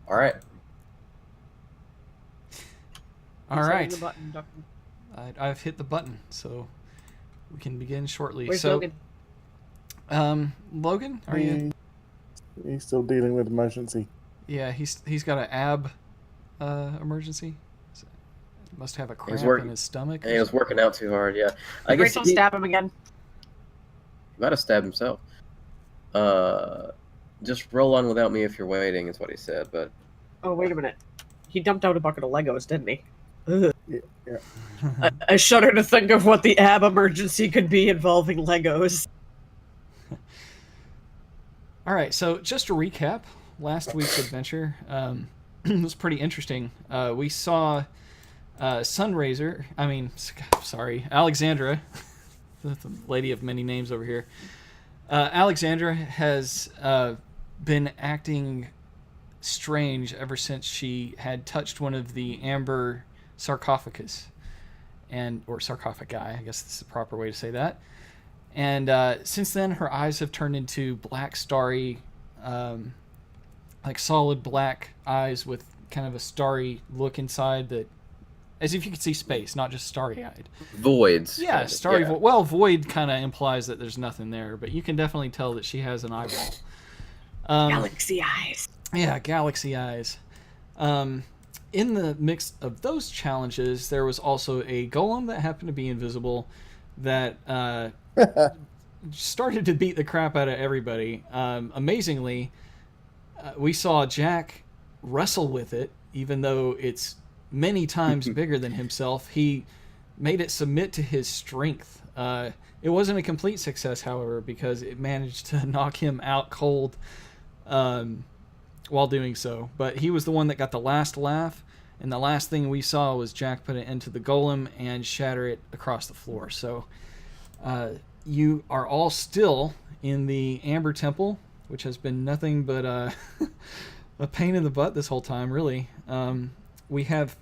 All right. All He's hitting right. the button, Doctor. I've hit the button, so we can begin shortly. Where's so, Logan? Logan, are you? He's still dealing with emergency. Yeah, he's got an ab emergency. Must have a He's cramp in his stomach. And he was working out too hard. Yeah, I guess Rachel, he stab him again. might have stabbed himself. Just roll on without me if you're waiting, is what he said. But Oh, wait a minute. He dumped out a bucket of Legos, didn't he? Ugh. Yeah. I shudder to think of what the ab emergency could be involving Legos. All right, so just to recap, last week's adventure was pretty interesting. We saw Sunraiser, Alexandra, the lady of many names over here. Alexandra has been acting strange ever since she had touched one of the amber sarcophagus, or sarcophagi, I guess that's the proper way to say that. And since then, her eyes have turned into black, starry, like solid black eyes with kind of a starry look inside that, as if you could see space, not just starry-eyed. voids. Yeah, starry. Yeah. Well, void kind of implies that there's nothing there, but you can definitely tell that she has an eyeball. Galaxy eyes. Yeah, galaxy eyes. In the mix of those challenges, there was also a golem that happened to be invisible that started to beat the crap out of everybody. Amazingly, we saw Jack wrestle with it, even though it's many times bigger than himself. He made it submit to his strength. It wasn't a complete success, however, because it managed to knock him out cold while doing so. But he was the one that got the last laugh, and the last thing we saw was Jack put it into the golem and shatter it across the floor. So you are all still in the Amber Temple, which has been nothing but a pain in the butt this whole time, really. We have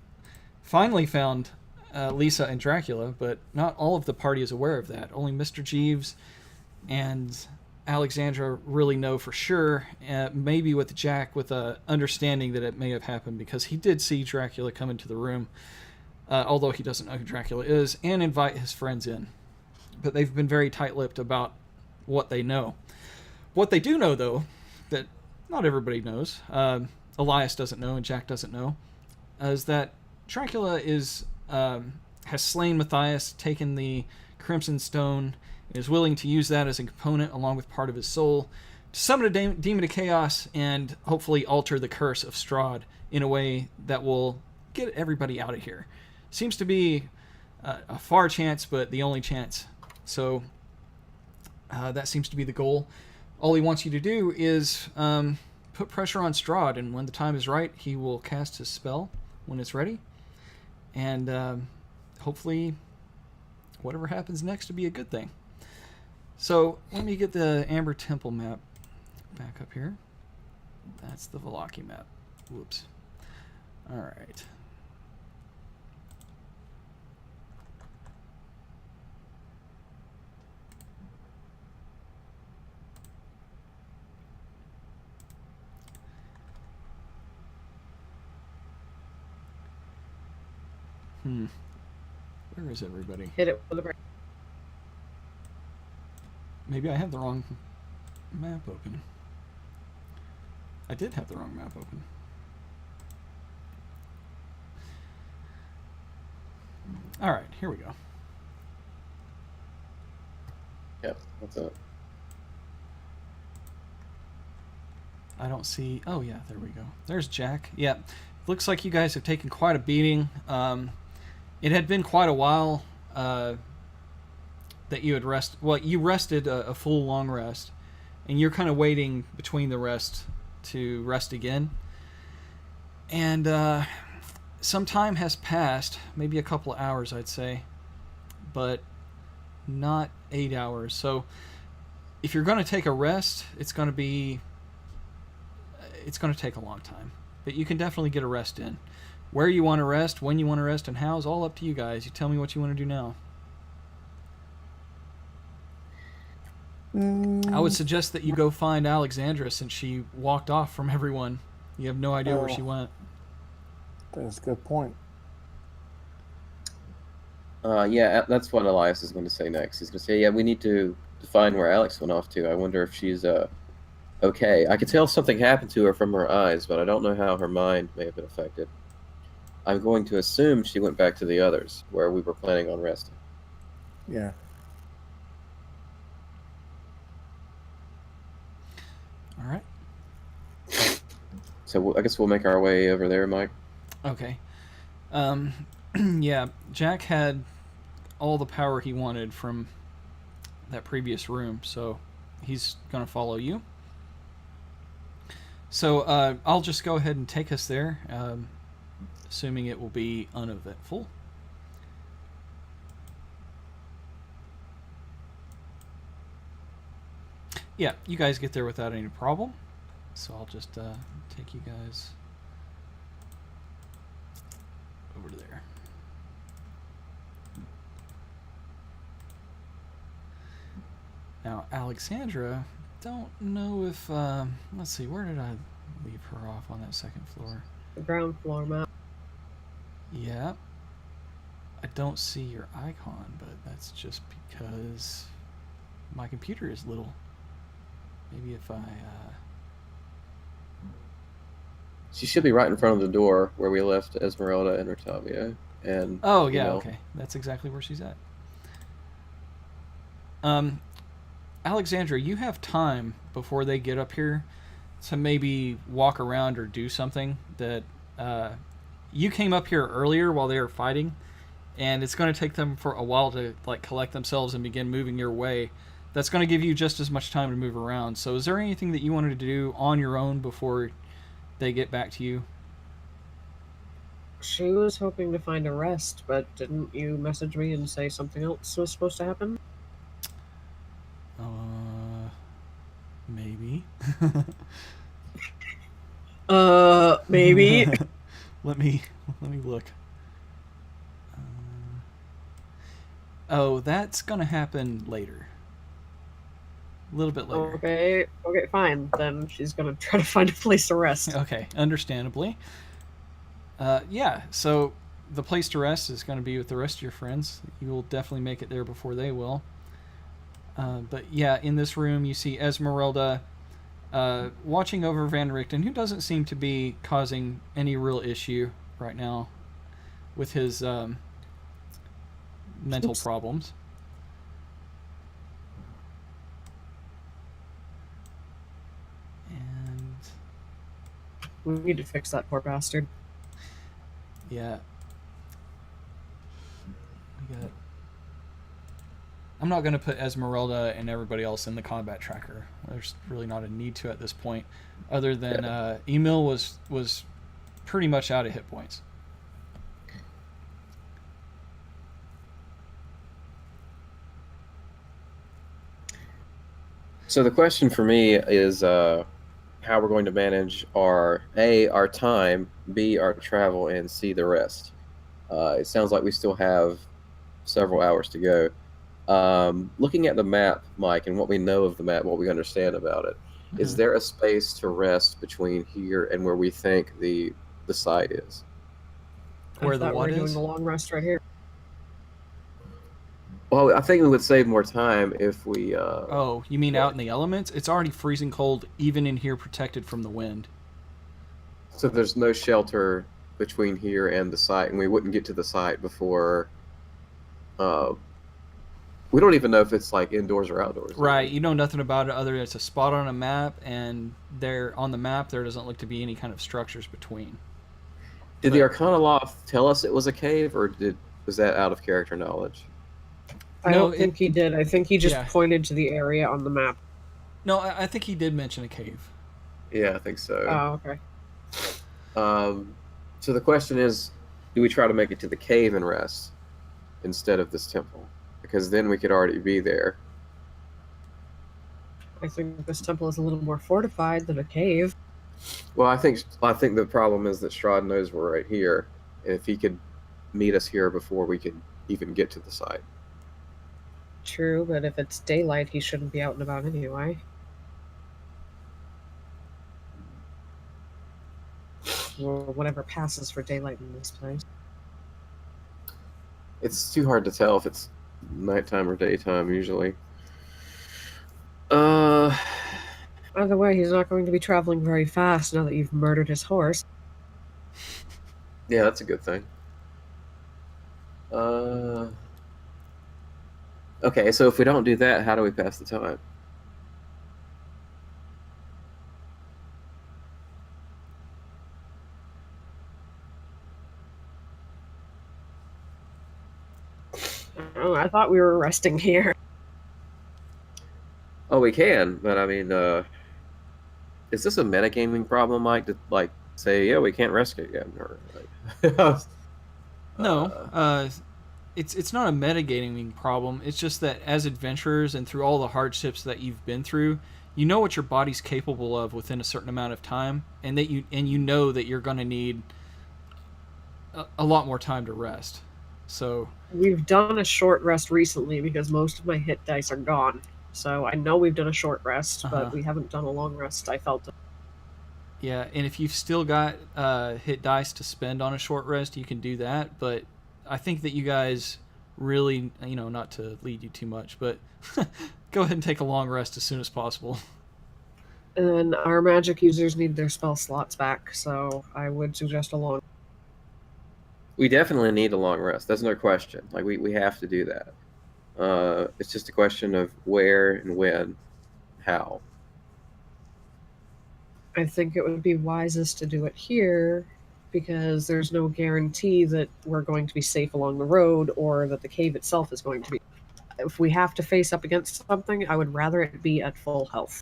finally found Lisa and Dracula, but not all of the party is aware of that. Only Mr. Jeeves and Alexandra really know for sure, maybe with Jack with a understanding that it may have happened, because he did see Dracula come into the room, although he doesn't know who Dracula is, and invite his friends in. But they've been very tight-lipped about what they know. What they do know, though, that not everybody knows, Elias doesn't know and Jack doesn't know, is that Dracula has slain Matthias, taken the Crimson Stone, and is willing to use that as a component along with part of his soul to summon a demon of chaos and hopefully alter the curse of Strahd in a way that will get everybody out of here. Seems to be a far chance, but the only chance. So that seems to be the goal. All he wants you to do is put pressure on Strahd, and when the time is right, he will cast his spell when it's ready. And hopefully whatever happens next will be a good thing. So let me get the Amber Temple map back up here. That's the Vallaki map. Whoops. All right. Where is everybody? Hit it with a break. Maybe I have the wrong map open. I did have the wrong map open. Alright, here we go. Yep, what's up? I don't see... Oh, yeah, there we go. There's Jack. Yeah, looks like you guys have taken quite a beating. It had been quite a while that you had rested. Well, you rested a full long rest, and you're kind of waiting between the rest to rest again. And some time has passed, maybe a couple of hours, I'd say, but not 8 hours. So if you're going to take a rest, it's going to take a long time, but you can definitely get a rest in. Where you want to rest, when you want to rest, and how is all up to you guys. You tell me what you want to do now. I would suggest that you go find Alexandra, since she walked off from everyone You have no idea where she went. That's a good point. Yeah, that's what Elias is going to say next. He's going to say, yeah, we need to define where Alex went off to. I wonder if she's okay. I could tell something happened to her from her eyes, but I don't know how her mind may have been affected. I'm going to assume she went back to the others, where we were planning on resting. Yeah. All right. So I guess we'll make our way over there, Mike. Okay. Yeah, Jack had all the power he wanted from that previous room, so he's going to follow you. So I'll just go ahead and take us there, assuming it will be uneventful. Yeah, you guys get there without any problem. So I'll just take you guys over to there. Now, Alexandra, don't know if, let's see, where did I leave her off on that second floor? The ground floor map. Yeah. I don't see your icon, but that's just because my computer is little. Maybe if I, She should be right in front of the door where we left Esmeralda and Rotavia. And oh, yeah, okay. That's exactly where she's at. Alexandra, you have time before they get up here to maybe walk around or do something that you came up here earlier while they were fighting, and it's going to take them for a while to like collect themselves and begin moving your way. That's going to give you just as much time to move around. So is there anything that you wanted to do on your own before they get back to you? She was hoping to find a rest, but didn't you message me and say something else was supposed to happen? Maybe. Maybe. let me look. Oh, that's gonna happen later. A little bit later. Okay, fine. Then she's gonna try to find a place to rest. Okay, understandably. Yeah, so the place to rest is going to be with the rest of your friends. You will definitely make it there before they will. But yeah, in this room you see Esmeralda watching over Van Richten, who doesn't seem to be causing any real issue right now with his mental problems. And We need to fix that poor bastard. yeah. I'm not going to put Esmeralda and everybody else in the combat tracker. There's really not a need to at this point, other than Emil was pretty much out of hit points. So the question for me is how we're going to manage our time, B, our travel, and C, the rest. It sounds like we still have several hours to go. Looking at the map, Mike, and what we know of the map, what we understand about it, is there a space to rest between here and where we think the site is? Where the what we're doing is? the long rest right here. Well, I think we would save more time if we... Oh, you mean out in the elements? It's already freezing cold, even in here protected from the wind. So there's no shelter between here and the site, and we wouldn't get to the site before... we don't even know if it's like indoors or outdoors. Right, you know nothing about it other than it's a spot on a map, and there on the map there doesn't look to be any kind of structures between. Did the Arcana Loft tell us it was a cave, or was that out of character knowledge? I don't think he did. I think he just pointed to the area on the map. No, I think he did mention a cave. Yeah, I think so. Oh, okay. So the question is, do we try to make it to the cave and rest instead of this temple? Because then we could already be there. I think this temple is a little more fortified than a cave. Well, I think the problem is that Strahd knows we're right here, and if he could meet us here before we could even get to the site. True, but if it's daylight, he shouldn't be out and about anyway. or whatever passes for daylight in this place. It's too hard to tell if it's nighttime or daytime usually. Uh, Either way, he's not going to be traveling very fast now that you've murdered his horse. yeah, that's a good thing. Uh, okay, so if we don't do that, how do we pass the time? Oh, I thought we were resting here. Oh, we can, but I mean, is this a metagaming problem, Mike? To like say, yeah, we can't rest again, or like, No, uh, it's not a metagaming problem. It's just that as adventurers and through all the hardships that you've been through, you know what your body's capable of within a certain amount of time, and you know that you're going to need a lot more time to rest. So We've done a short rest recently because most of my hit dice are gone. So I know we've done a short rest, Uh-huh. but we haven't done a long rest. I felt it. yeah, and if you've still got hit dice to spend on a short rest, you can do that. But I think that you guys really, not to lead you too much, but go ahead and take a long rest as soon as possible. And then our magic users need their spell slots back, so I would suggest a long. we definitely need a long rest. That's no question. Like we have to do that. It's just a question of where and when, how. I think it would be wisest to do it here because there's no guarantee that we're going to be safe along the road or that the cave itself is going to be. If we have to face up against something, I would rather it be at full health.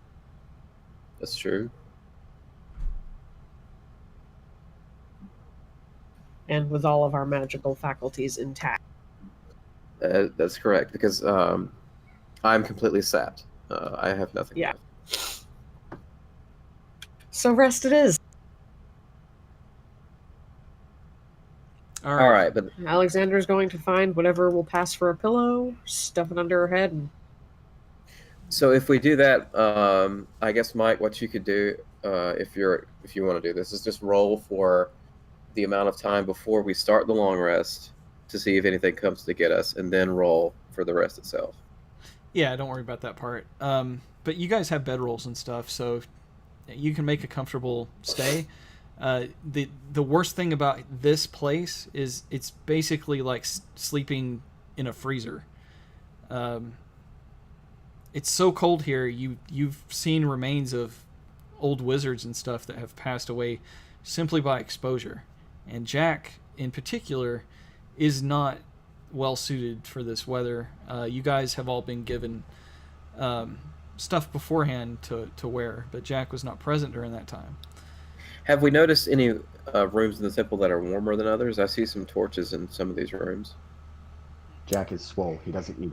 That's true. And with all of our magical faculties intact. That's correct because I'm completely sapped. I have nothing Yeah. left. So rest it is. All All right, but Alexander's going to find whatever will pass for a pillow, stuff it under her head, and so if we do that, I guess Mike, what you could do if you want to do this is just roll for the amount of time before we start the long rest to see if anything comes to get us, and then roll for the rest itself. Yeah, don't worry about that part. But you guys have bedrolls and stuff, so you can make a comfortable stay. The worst thing about this place is it's basically like sleeping in a freezer. It's so cold here. You've seen remains of old wizards and stuff that have passed away simply by exposure, and Jack in particular is not well suited for this weather. You guys have all been given stuff beforehand to wear, but Jack was not present during that time. Have we noticed any rooms in the temple that are warmer than others? I see some torches in some of these rooms. Jack is swole. He doesn't eat.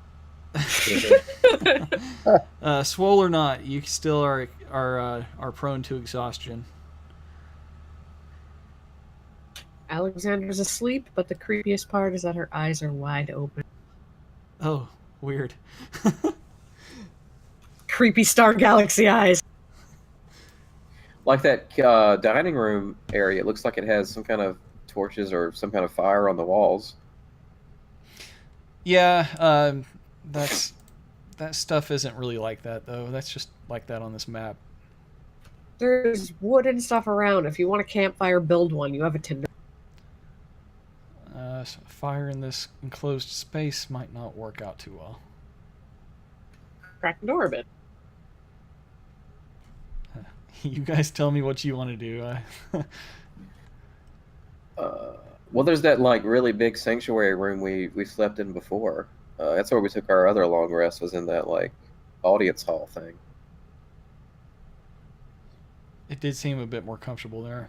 Swole or not, you still are prone to exhaustion. Alexander's asleep, but the creepiest part is that her eyes are wide open. Oh, weird. Creepy Star Galaxy eyes. Like that dining room area, it looks like it has some kind of torches or some kind of fire on the walls. Yeah, that stuff isn't really like that though. That's just like that on this map. There's wood and stuff around. If you want a campfire, build one. You have a tinder. So fire in this enclosed space might not work out too well. Crack the door a bit. You guys tell me what you want to do. Well, there's that like really big sanctuary room we slept in before. That's where we took our other long rest. Was in that like audience hall thing. It did seem a bit more comfortable there.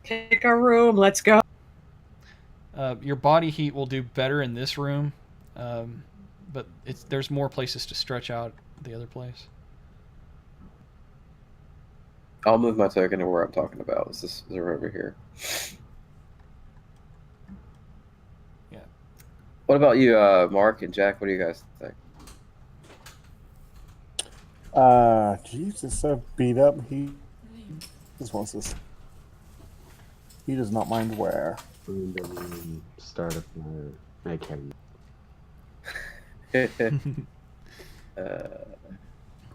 Pick a room. Let's go. Your body heat will do better in this room, but there's more places to stretch out the other place. I'll move my token to where I'm talking about. This is over here. Yeah. What about you, Mark and Jack? What do you guys think? Jesus, so beat up. He just wants this. He does not mind where. Find a room, start a fire, make heavy.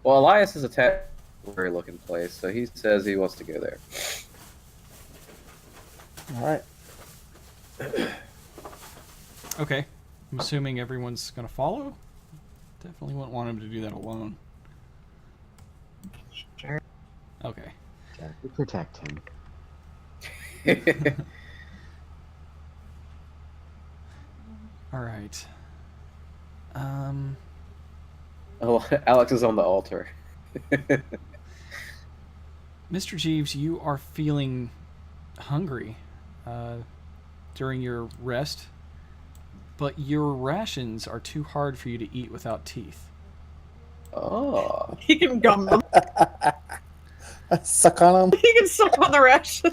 Well, Elias is attached to a very looking place, so he says he wants to go there. All right. Okay. I'm assuming everyone's going to follow? Definitely wouldn't want him to do that alone. Sure. Okay. Jack, we protect him. All right. Oh, Alex is on the altar. Mr. Jeeves, you are feeling hungry during your rest, but your rations are too hard for you to eat without teeth. Oh. He can gum them. Suck on him. He can suck on the ration.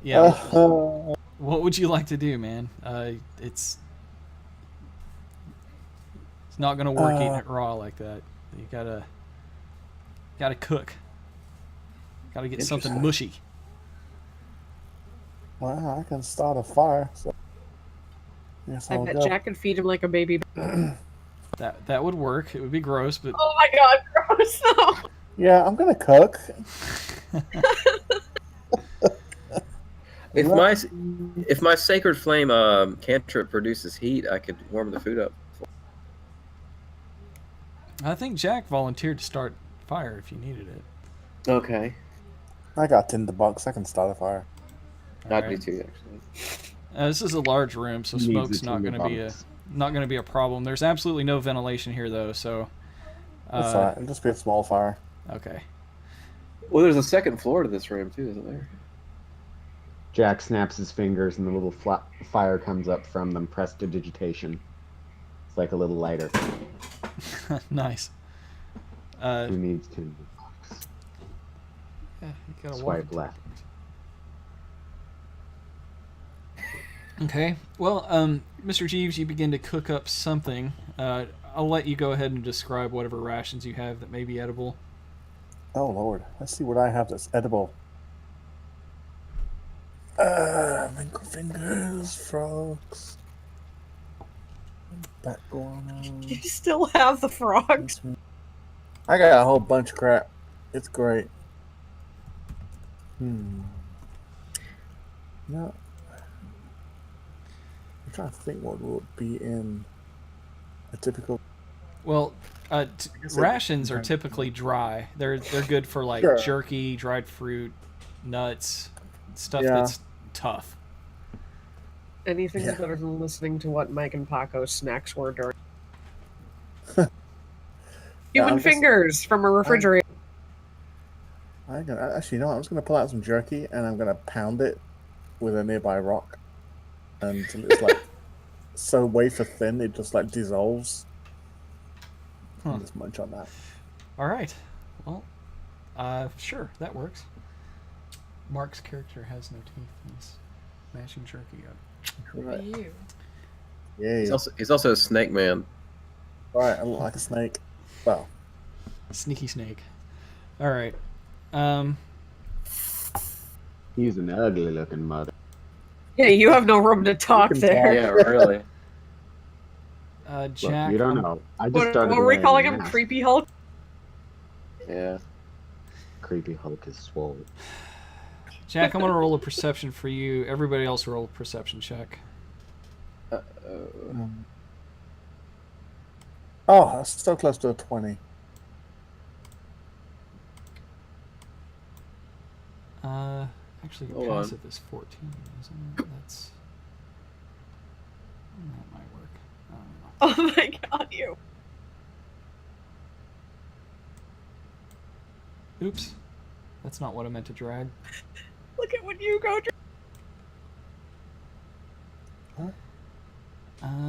Yeah. What would you like to do, man? It's not gonna work eating it raw like that. You gotta cook. Gotta get something mushy. Well, I can start a fire. So. Yes, I I'll bet go. Jack can feed him like a baby. That would work. It would be gross, but Oh my god, gross! No. Yeah, I'm gonna cook. If my sacred flame cantrip produces heat, I could warm the food up. I think Jack volunteered to start fire if you needed it. Okay. I got tinderbox. I can start a fire. I'd Alright. do too, actually. This is a large room, so He needs smoke's the not going to be a tinderbox. problem. There's absolutely no ventilation here, though. So, That's alright. It'll just be a small fire. okay. Well, there's a second floor to this room, too, isn't there? Jack snaps his fingers and the little fire comes up from them. Prestidigitation. It's like a little lighter. Nice. Who needs tinderbox? Yeah, you gotta Swipe walk. left. Okay. Well, Mr. Jeeves, you begin to cook up something. I'll let you go ahead and describe whatever rations you have that may be edible. Oh lord. Let's see what I have that's edible. Wrinkle fingers, frogs, bat guano. You still have the frogs. I got a whole bunch of crap. It's great. No. I'm trying to think what would be in a typical. Well, guess it- rations are typically dry. They're good for like Sure. jerky, dried fruit, nuts, stuff Yeah. that's tough. Anything Yeah. better than listening to what Mike and Paco's snacks were during. Yeah, Human I'm just- fingers from a refrigerator. I'm gonna actually no. I'm just gonna pull out some jerky and I'm gonna pound it with a nearby rock until it's like so wafer thin it just like dissolves. Huh. And just munch on that. All right. Well, sure, that works. Mark's character has no teeth. He's mashing jerky up. Right. You. Yeah. He's also a snake man. Right. I look like a snake. Well, Sneaky snake. All right. He's an ugly looking mother. Yeah, you have no room to talk can there. Yeah, really. Jack. Look, you don't know. I just What started were we wearing calling a him? mask. Creepy Hulk? Yeah. Creepy Hulk is swole. Jack, I'm gonna roll a perception for you. Everybody else roll a perception check. oh, that's so close to a 20. Actually, your Hold on. passive is 14, isn't it? That might work. I don't know. Oh my god, you. Oops. That's not what I meant to drag. Look at when you go.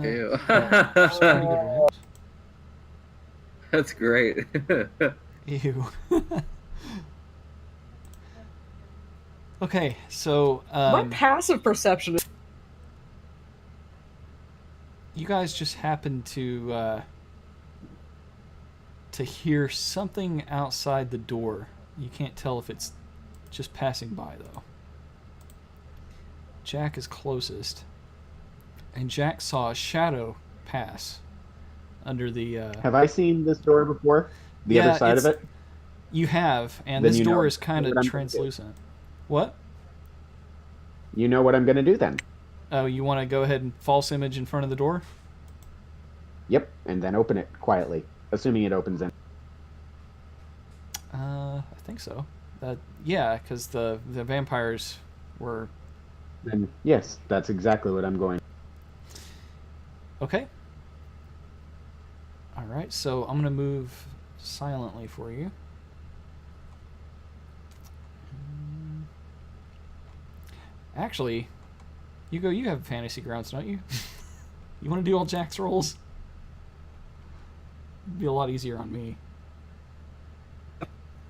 Ew. That's pretty good, right? That's great. Ew. Okay, so My passive perception is. you guys just happen to hear something outside the door. You can't tell if it's just passing by, though. Jack is closest. And Jack saw a shadow pass under the... Have I seen this door before? The other side of it? You have, and Then this you door know is kind what of I'm gonna do. translucent. What? You know what I'm going to do then. Oh, you want to go ahead and false image in front of the door? Yep, and then open it quietly, assuming it opens in. I think so. Yeah, because the vampires were... Then yes, that's exactly what I'm going. Okay. Alright, so I'm going to move silently for you. Actually, you have fantasy grounds, don't you? You want to do all Jack's rolls? It'd be a lot easier on me.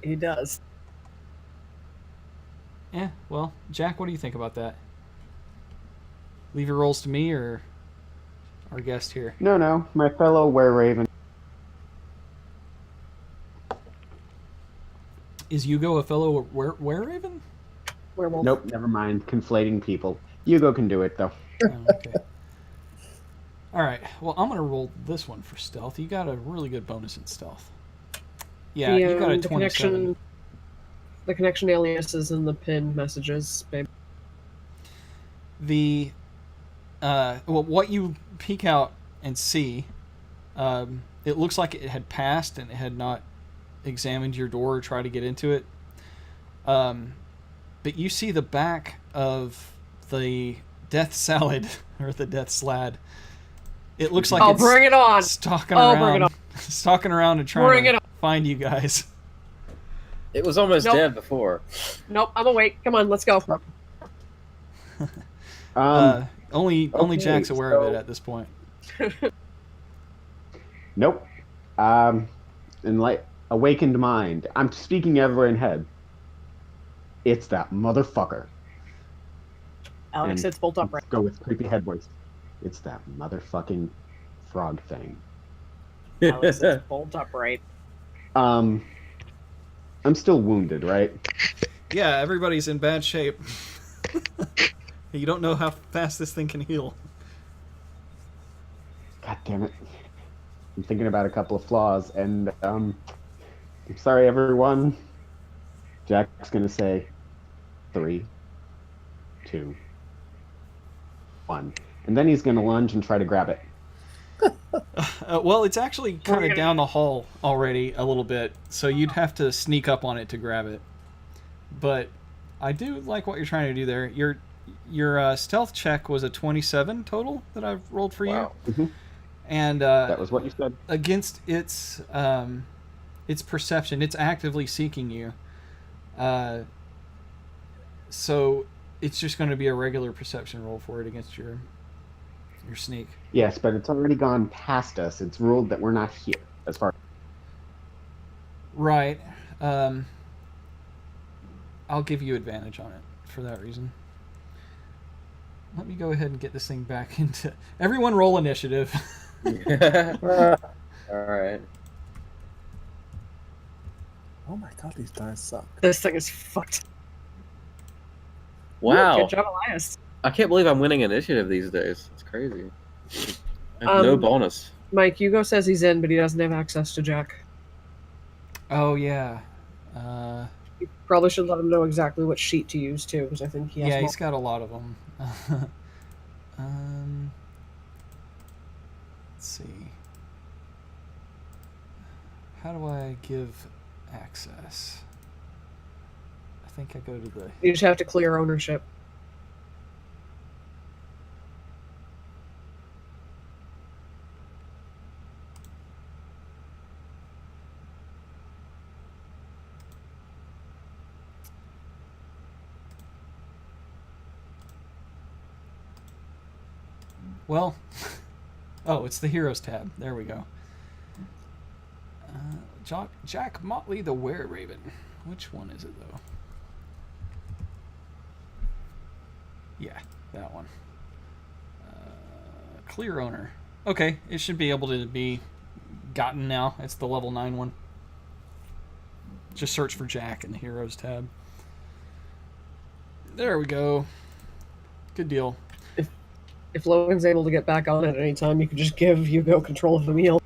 He does. Yeah, well, Jack, what do you think about that? Leave your rolls to me or our guest here? No, my fellow were-raven. Is Hugo a fellow were-raven? Werewolf. Nope, never mind. Conflating people. Hugo can do it, though. Oh, okay. Alright, well, I'm going to roll this one for stealth. You got a really good bonus in stealth. Yeah, you got a 27. The connection alias is in the pinned messages, babe. Well, what you peek out and see, it looks like it had passed and it had not examined your door or tried to get into it. But you see the back of the death salad or the death slad. It looks like it's bring it on. stalking Bring it around, on. stalking around and trying to find you guys. It was almost Nope. dead before. Nope, I'm awake. Come on, let's go. Only okay, Jack's aware of it at this point. Nope. Awakened mind. I'm speaking ever in head. It's that motherfucker. Alex And sits bolt upright. Go with creepy head voice. It's that motherfucking frog thing. Alex sits bolt upright. I'm still wounded, right? Yeah, everybody's in bad shape. You don't know how fast this thing can heal. God damn it. I'm thinking about a couple of flaws, and I'm sorry, everyone. Jack's gonna say 3, 2, 1. And then he's gonna lunge and try to grab it. Well, it's actually kind of down the hall already a little bit, so you'd have to sneak up on it to grab it. But I do like what you're trying to do there. Your stealth check was a 27 total that I've rolled for Wow. you. Mm-hmm. And That was what you said. against its perception, it's actively seeking you. So it's just going to be a regular perception roll for it against your sneak. Yes, but it's already gone past us. It's ruled that we're not here, as far. Right. I'll give you advantage on it for that reason. Let me go ahead and get this thing back into... Everyone roll initiative. All right. Oh my god, these dice suck. This thing is fucked. Wow. Ooh, good job, Elias. I can't believe I'm winning initiative these days. It's crazy. I have no bonus. Mike, Hugo says he's in, but he doesn't have access to Jack. Oh, yeah. You probably should let him know exactly what sheet to use, too, because I think he has Yeah, he's got a lot of them. Let's see. How do I give access? I think I go to the... You just have to clear ownership. Well, oh, it's the Heroes tab. There we go. Jack Motley the Were-Raven. Which one is it, though? Yeah, that one. Clear owner. Okay, it should be able to be gotten now. It's the level 9 one. Just search for Jack in the Heroes tab. There we go. Good deal. If Logan's able to get back on at any time, you can just give Hugo control of the meal.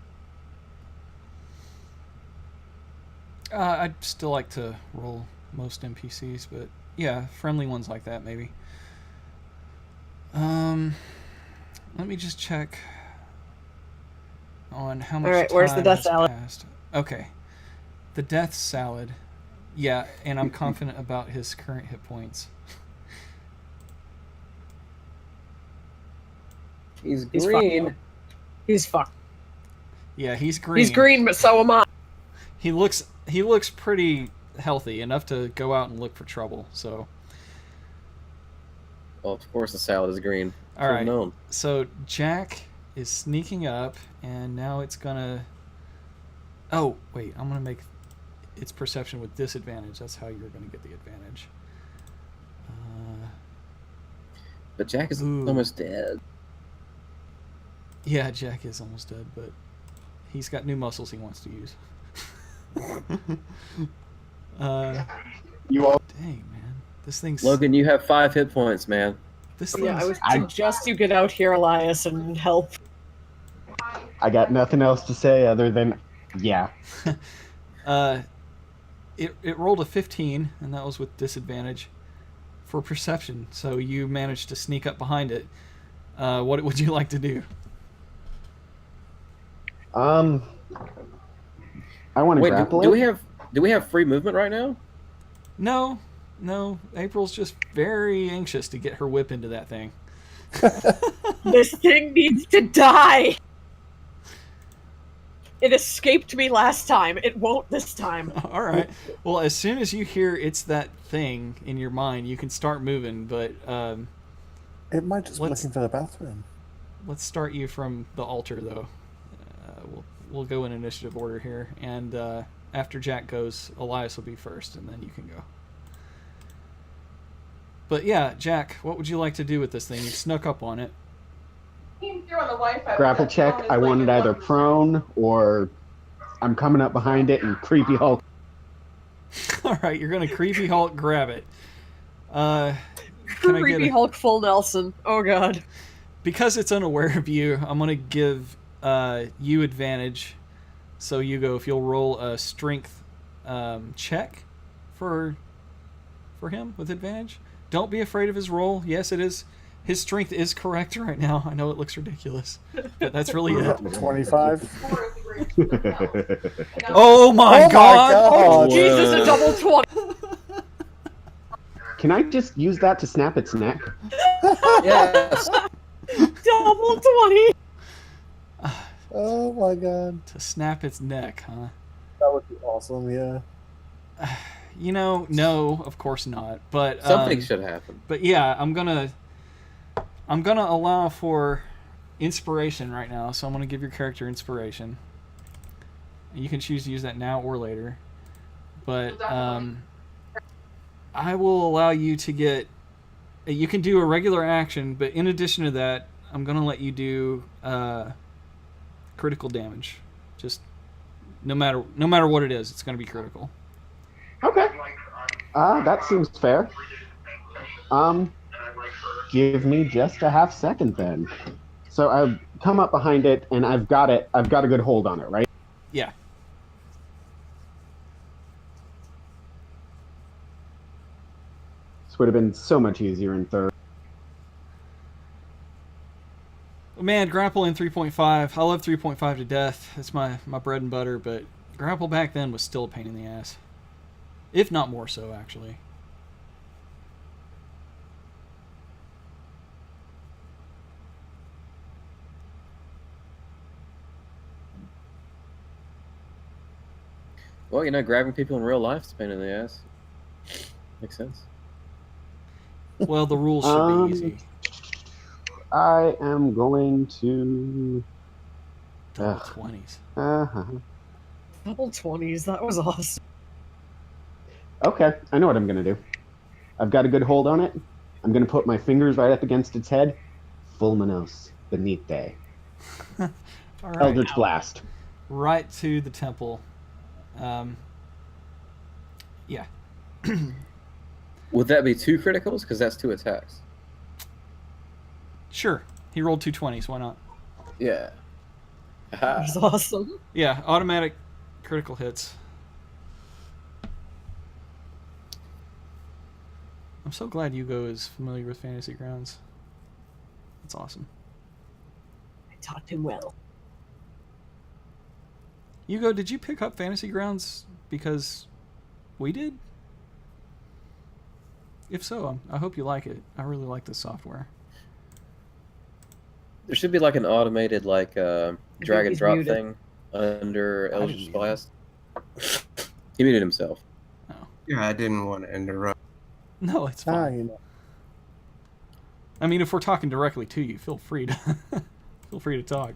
I'd still like to roll most NPCs, but yeah, friendly ones like that maybe. Let me just check on how much Alright, time where's the death has salad? passed. Okay. The death salad. Yeah, and I'm confident about his current hit points. He's He's green. fucked. He's fucked. Yeah, he's green. He's green, but so am I. He looks pretty healthy, enough to go out and look for trouble. So, Well, of course the salad is green. all right. Known. So Jack is sneaking up, and now it's gonna. Oh wait, I'm gonna make its perception with disadvantage. That's how you're gonna get the advantage. But Jack is Ooh. almost dead. Yeah, Jack is almost dead, but he's got new muscles he wants to use. You all. Dang, man, this thing's. Logan, you have 5 hit points, man. This thing's. Yeah, I would suggest you get out here, Elias, and help. I got nothing else to say other than, yeah. It rolled a 15, and that was with disadvantage for perception. So you managed to sneak up behind it. What would you like to do? I want to Wait, grapple do it. we have free movement right now? No. April's just very anxious to get her whip into that thing. This thing needs to die! It escaped me last time. It won't this time. All right. Well, as soon as you hear it's that thing in your mind, you can start moving. But It might just be Let's- looking for the bathroom. let's start you from the altar, though. We'll go in initiative order here, and after Jack goes, Elias will be first, and then you can go. But yeah, Jack, what would you like to do with this thing? You snuck up on it. Grapple check. I want it either prone or I'm coming up behind it and creepy Hulk. All right, you're gonna creepy Hulk grab it. Can I get Creepy a, Hulk full Nelson. Oh god. because it's unaware of you, I'm gonna give you advantage. So Hugo, if you'll roll a strength check for him with advantage. Don't be afraid of his roll. Yes, it is. His strength is correct right now. I know it looks ridiculous, but that's really it. 25. Oh my god! Oh, God. Jesus, a double 20. Can I just use that to snap its neck? Yes. Double 20. Oh my god. To snap its neck, huh? That would be awesome, yeah. You know, no, of course not. But Something should happen. But yeah, I'm gonna allow for inspiration right now. So I'm gonna give your character inspiration. You can choose to use that now or later. But I will allow you to get. You can do a regular action, but in addition to that, I'm gonna let you do critical damage. Just no matter what it is, it's gonna be critical. Okay. That seems fair. Give me just a half second then. So I've come up behind it and I've got a good hold on it, right? Yeah. This would have been so much easier in third. Man, grapple in 3.5. I love 3.5 to death. It's my bread and butter, but grapple back then was still a pain in the ass. If not more so, actually. Well, grabbing people in real life is a pain in the ass. Makes sense. Well, the rules should be easy. I am going to. Double 20s. Uh-huh. Double 20s. That was awesome. Okay, I know what I'm going to do. I've got a good hold on it. I'm going to put my fingers right up against its head. Fulminos Benite. All right. Eldritch Blast. Right to the temple. Yeah. Would that be 2 criticals? Because that's 2 attacks. Sure. He rolled 2 20s. Why not? Yeah. Aha. That's awesome. Yeah, automatic critical hits. I'm so glad Hugo is familiar with Fantasy Grounds. That's awesome. I taught him well. Hugo, did you pick up Fantasy Grounds because we did? If so, I hope you like it. I really like this software. There should be like an automated like drag and he's drop muted. thing under I didn't Eldritch mute him. Blast. He muted himself. Oh. Yeah, I didn't want to interrupt. No, it's Ah, fine. you know. I mean, if we're talking directly to you, feel free to feel free to talk.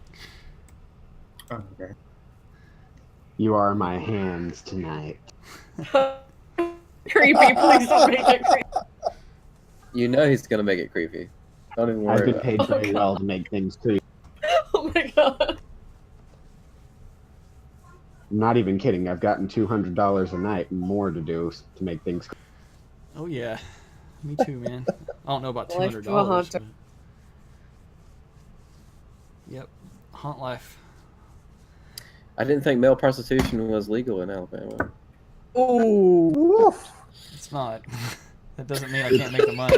Oh, okay. You are my hands tonight. Creepy, please don't make it creepy. You know he's gonna make it creepy. Don't even I've worry been about it. paid very well to make things creepy. Oh my god. I'm not even kidding. I've gotten $200 a night and more to do to make things creepy. Oh yeah, me too, man. I don't know about Life $200. of a haunter. but- Yep, haunt life. I didn't think male prostitution was legal in Alabama. Ooh. It's not. That doesn't mean I can't make the money.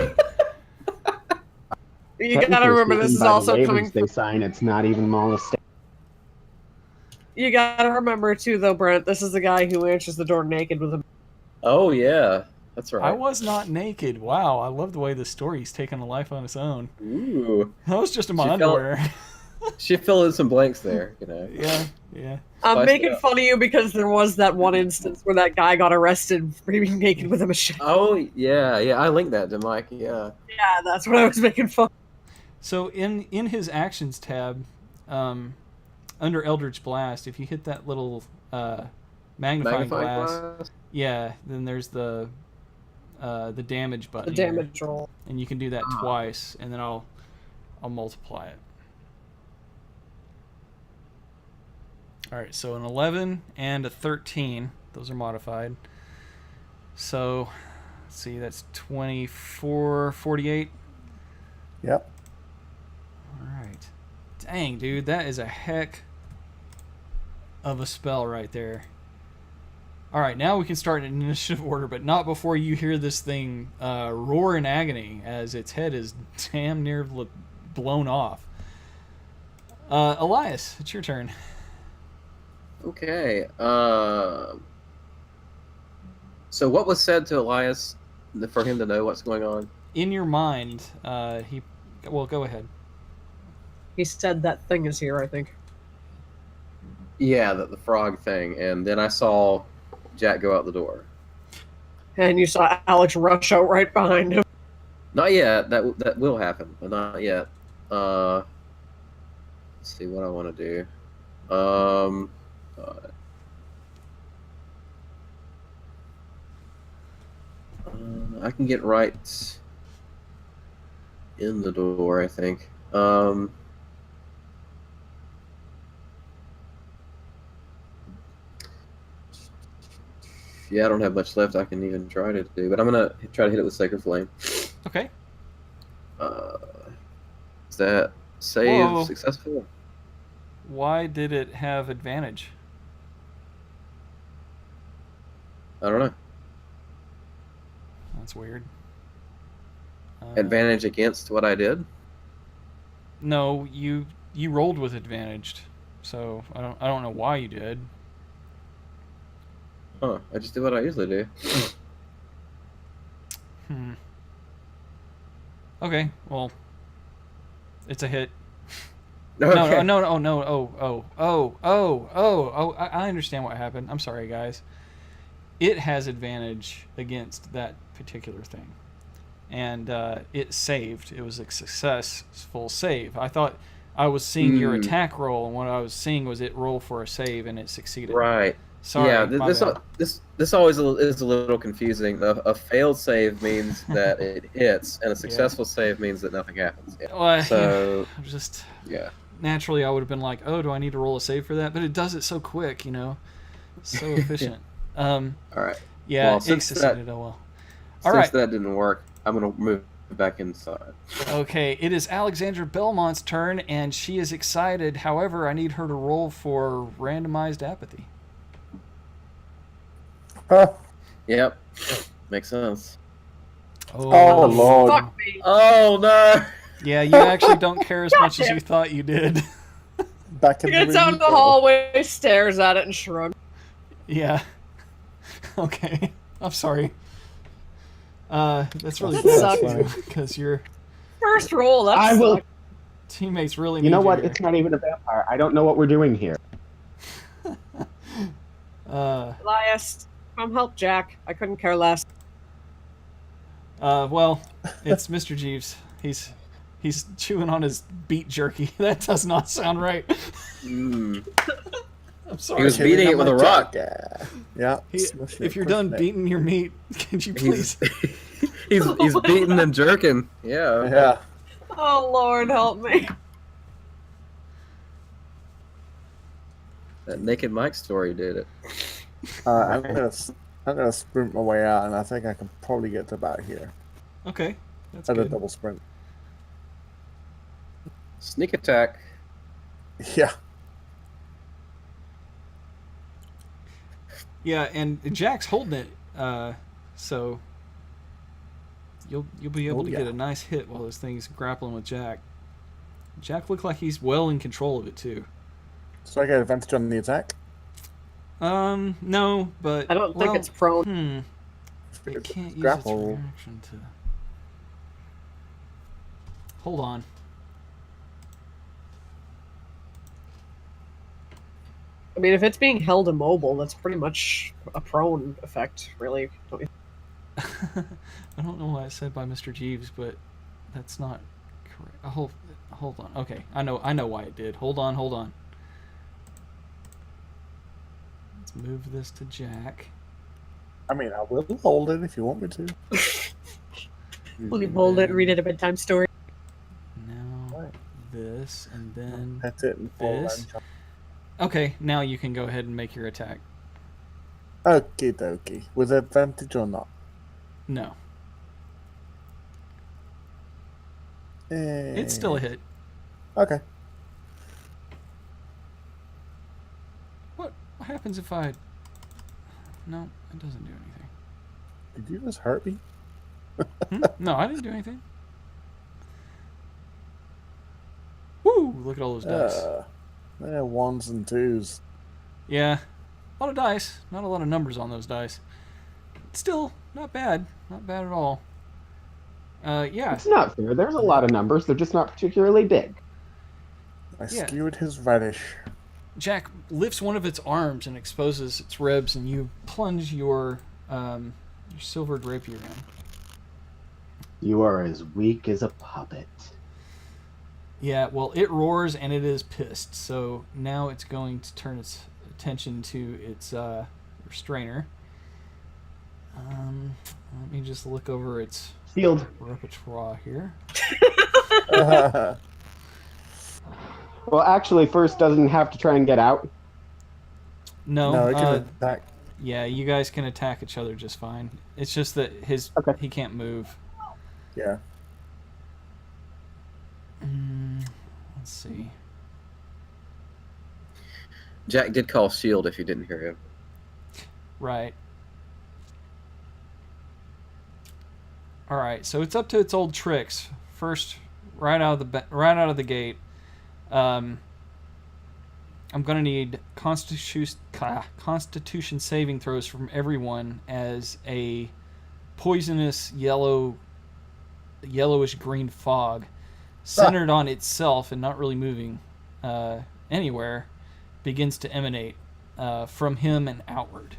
You gotta Technically remember this speaking, is by the also waivers coming they sign, it's not even molestation. You gotta remember too though, Brent, this is the guy who answers the door naked with a Oh yeah, that's right. I was not naked. Wow, I love the way the story's taken a life on its own. Ooh, I was just in my She felt- underwear. she filled in some blanks there. You know. Yeah, yeah. I'm Spice it making up. fun of you because there was that one instance where that guy got arrested for being naked with a machete. Oh yeah, yeah. I linked that to Mike. Yeah. Yeah, that's what I was making fun of. So in his actions tab, under Eldritch Blast, if you hit that little magnifying glass, yeah, then there's the damage The button. here. damage roll. And you can do that twice, and then I'll multiply it. All right, so an 11 and a 13. Those are modified. So, let's see, that's 24, 48. Yep. All right. Dang, dude, that is a heck of a spell right there. All right, now we can start in initiative order, but not before you hear this thing roar in agony as its head is damn near blown off. Elias, it's your turn. Okay. So what was said to Elias for him to know what's going on? In your mind, well, go ahead. He said that thing is here, I think. Yeah, the frog thing, and then I saw Jack go out the door. And you saw Alex rush out right behind him. Not yet. That will happen, but not yet. Let's see what I want to do. I can get right in the door, I think. Yeah, I don't have much left I can even try to do, but I'm gonna try to hit it with Sacred Flame. Okay. Is that save Whoa. successful? Why did it have advantage? I don't know. That's weird. Advantage against what I did? No, you rolled with advantaged, so I don't know why you did. Huh, I just did what I usually do. Okay, well, it's a hit. Okay. No. I understand what happened. I'm sorry, guys. It has advantage against that particular thing, and it saved. It was a successful save. I thought I was seeing your attack roll, and what I was seeing was it roll for a save, and it succeeded. Right. Sorry. Yeah, my bad. this always is a little confusing. A failed save means that it hits, and a successful save means that nothing happens. Yeah. Well, So just yeah. naturally, I would have been like, "Oh, do I need to roll a save for that?" But it does it so quick, so efficient. All right. Yeah, Well, it since succeeded. Oh well. All Since right. that didn't work, I'm gonna move back inside. Okay, it is Alexandra Belmont's turn, and she is excited. However, I need her to roll for randomized apathy. Huh. Yep, makes sense. Oh, Lord. Fuck me. Oh no! Yeah, you actually don't care as much as you thought you did. Back in He the gets room out you in the go. hallway, stares at it, and shrugs. Yeah. Okay. I'm sorry. That's really That bad sucked. too, because your First roll, that I will. sucked. teammates really You know need what? you It's not even a vampire. I don't know what we're doing here. here. Elias, come help Jack. I couldn't care less. Well, it's Mr. Jeeves. He's chewing on his beet jerky. That does not sound right. Mm. I'm He sorry. was Chewing beating on it with my a rock. jacket. Yeah. smushing If it, you're done crushing it. beating your meat, can you please? He's beating and jerking. Yeah. Yeah. Oh Lord, help me. That Naked Mike story did it. I'm gonna sprint my way out, and I think I can probably get to about here Okay, that's at a good. double sprint. Sneak attack. Yeah. Yeah, and Jack's holding it, so you'll be able Oh, to yeah. get a nice hit while this thing's grappling with Jack. Jack looked like he's well in control of it too. So I get advantage on the attack. No, but I don't think it's prone. It can't use its Grapple. reaction to. Hold on. I mean, if it's being held immobile, that's pretty much a prone effect, really. Don't you? I don't know why I said by Mr. Jeeves, but that's not correct. Hold on. Okay, I know why it did. Hold on. Let's move this to Jack. I mean, I will hold it if you want me to. Will you hold it and read it a bedtime story? Now Right. this and then Pet it and fall this. down. Okay, now you can go ahead and make your attack. Okie dokie. With advantage or not? No, Eh, it's still a hit. Okay. What happens if I? No, it doesn't do anything. Did you just hurt me? No, I didn't do anything. Woo! Look at all those dice. They're ones and twos. Yeah, a lot of dice. Not a lot of numbers on those dice. Still, not bad. Not bad at all. Yeah. It's not fair. There's a lot of numbers. They're just not particularly big. I Yeah. skewered his radish. Jack lifts one of its arms and exposes its ribs, and you plunge your silvered rapier in. You are as weak as a puppet. Yeah, well, it roars and it is pissed. So now it's going to turn its attention to its restrainer. Let me just look over its Shield. repertoire here. Well, actually, first doesn't have to try and get out. No, it can attack. yeah, you guys can attack each other just fine. It's just that Okay. he can't move. Yeah. Let's see. Jack did call shield if you didn't hear him. Right. All right, so it's up to its old tricks. First, right out of the gate, I'm gonna need Constitution saving throws from everyone as a poisonous yellowish green fog, centered on itself and not really moving anywhere, begins to emanate from him and outward.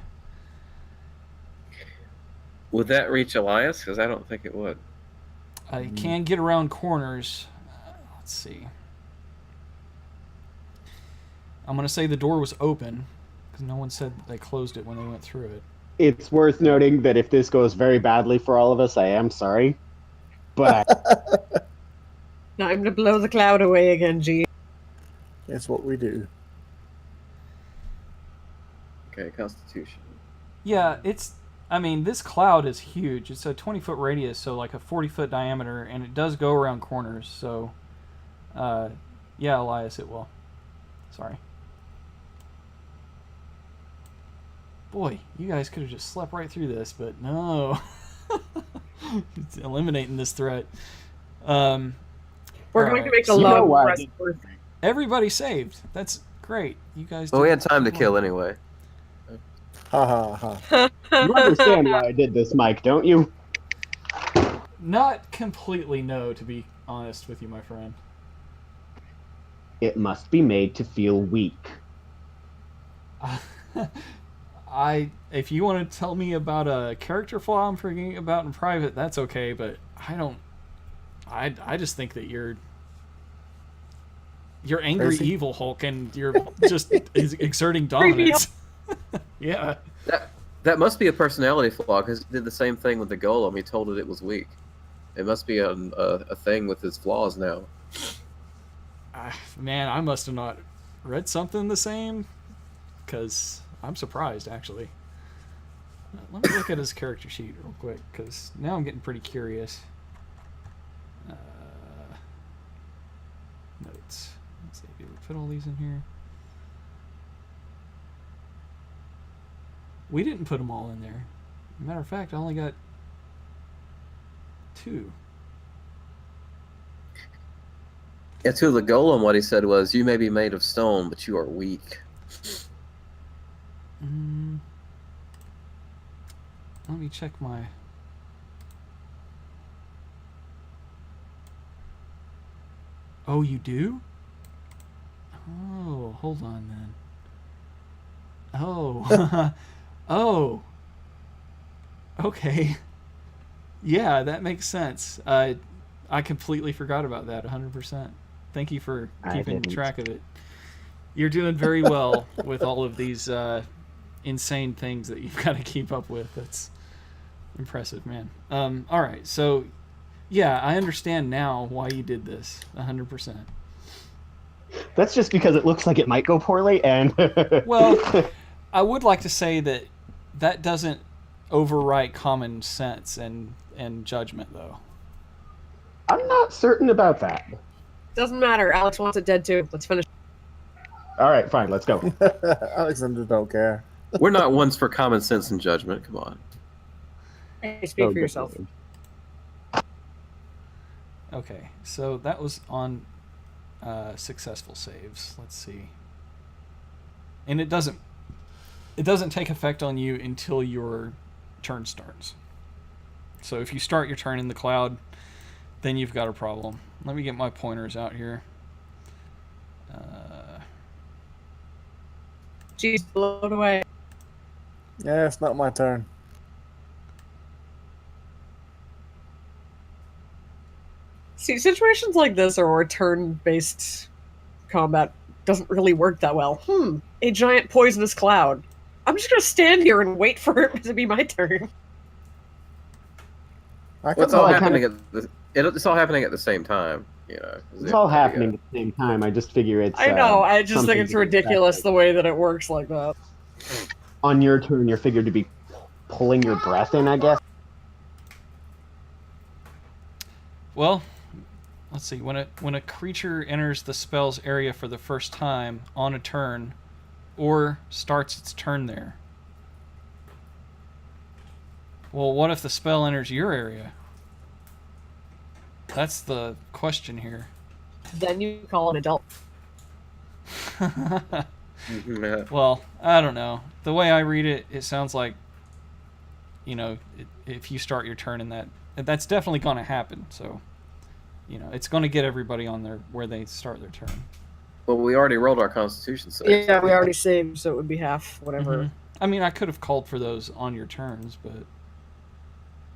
Would that reach Elias? Because I don't think it would. I can get around corners. Let's see. I'm going to say the door was open because no one said that they closed it when they went through it. It's worth noting that if this goes very badly for all of us, I am sorry. But Time to blow the cloud away again, G. It's what we do. Okay, Constitution. Yeah, I mean, this cloud is huge. It's a 20-foot radius, so like a 40-foot diameter, and it does go around corners. So, yeah, Elias, it will. Sorry. Boy, you guys could have just slept right through this, but no. It's eliminating this threat. We're going Alright, to make a so You know long why I rest did- worth. everybody saved. That's great. You guys. Well, we did had time to well. kill anyway. Ha ha ha. You understand why I did this, Mike, don't you? Not completely, no, to be honest with you, my friend. It must be made to feel weak. If you want to tell me about a character flaw I'm forgetting about in private, that's okay, but I don't. I just think that you're angry Crazy? evil Hulk, and you're just exerting dominance. Yeah. That must be a personality flaw because he did the same thing with the golem. He told it was weak. It must be a thing with his flaws now. Man, I must have not read something the same, because I'm surprised, actually. Let me look at his character sheet real quick, because now I'm getting pretty curious. Notes. Let's see, did we put all these in here? We didn't put them all in there. Matter of fact, I only got 2. Yeah, to the golem, what he said was, "You may be made of stone, but you are weak." Let me check my... Oh, you do? Oh, hold on then. Oh. Oh. Okay. Yeah, that makes sense. I completely forgot about that, 100%. Thank you for I keeping didn't. track of it. You're doing very well with all of these insane things that you've got to keep up with. That's impressive, man. All right, so yeah, I understand now why you did this, 100%. That's just because it looks like it might go poorly, and Well, I would like to say that that doesn't overwrite common sense and judgment, though. I'm not certain about that. Doesn't matter. Alex wants it dead too. Let's finish. All right, fine, let's go. Alexander don't care. We're not ones for common sense and judgment. Come on. Hey, speak Oh, for yourself. definitely. Okay, so that was on successful saves. Let's see. And it doesn't take effect on you until your turn starts. So if you start your turn in the cloud, then you've got a problem. Let me get my pointers out here. Jeez, blow it away. Yeah, it's not my turn. See, situations like this or where turn-based combat doesn't really work that well. A giant poisonous cloud. I'm just gonna stand here and wait for it to be my turn. I Well, it's can all I happening it's all happening at the same time. You know, It's all happening at the same time. I just figure it's. I know, I just something think it's to be ridiculous expected. the way that it works like that. On your turn, you're figured to be pulling your breath in, I guess. Well, let's see. When a creature enters the spell's area for the first time on a turn, or starts its turn there. Well, what if the spell enters your area? That's the question here. Then you call an adult. Well, I don't know. The way I read it, it sounds like, if you start your turn in that's definitely going to happen. So, it's going to get everybody on where they start their turn. Well, we already rolled our Constitution save. Yeah, we already saved, so it would be half, whatever. Mhm. I mean, I could have called for those on your turns, but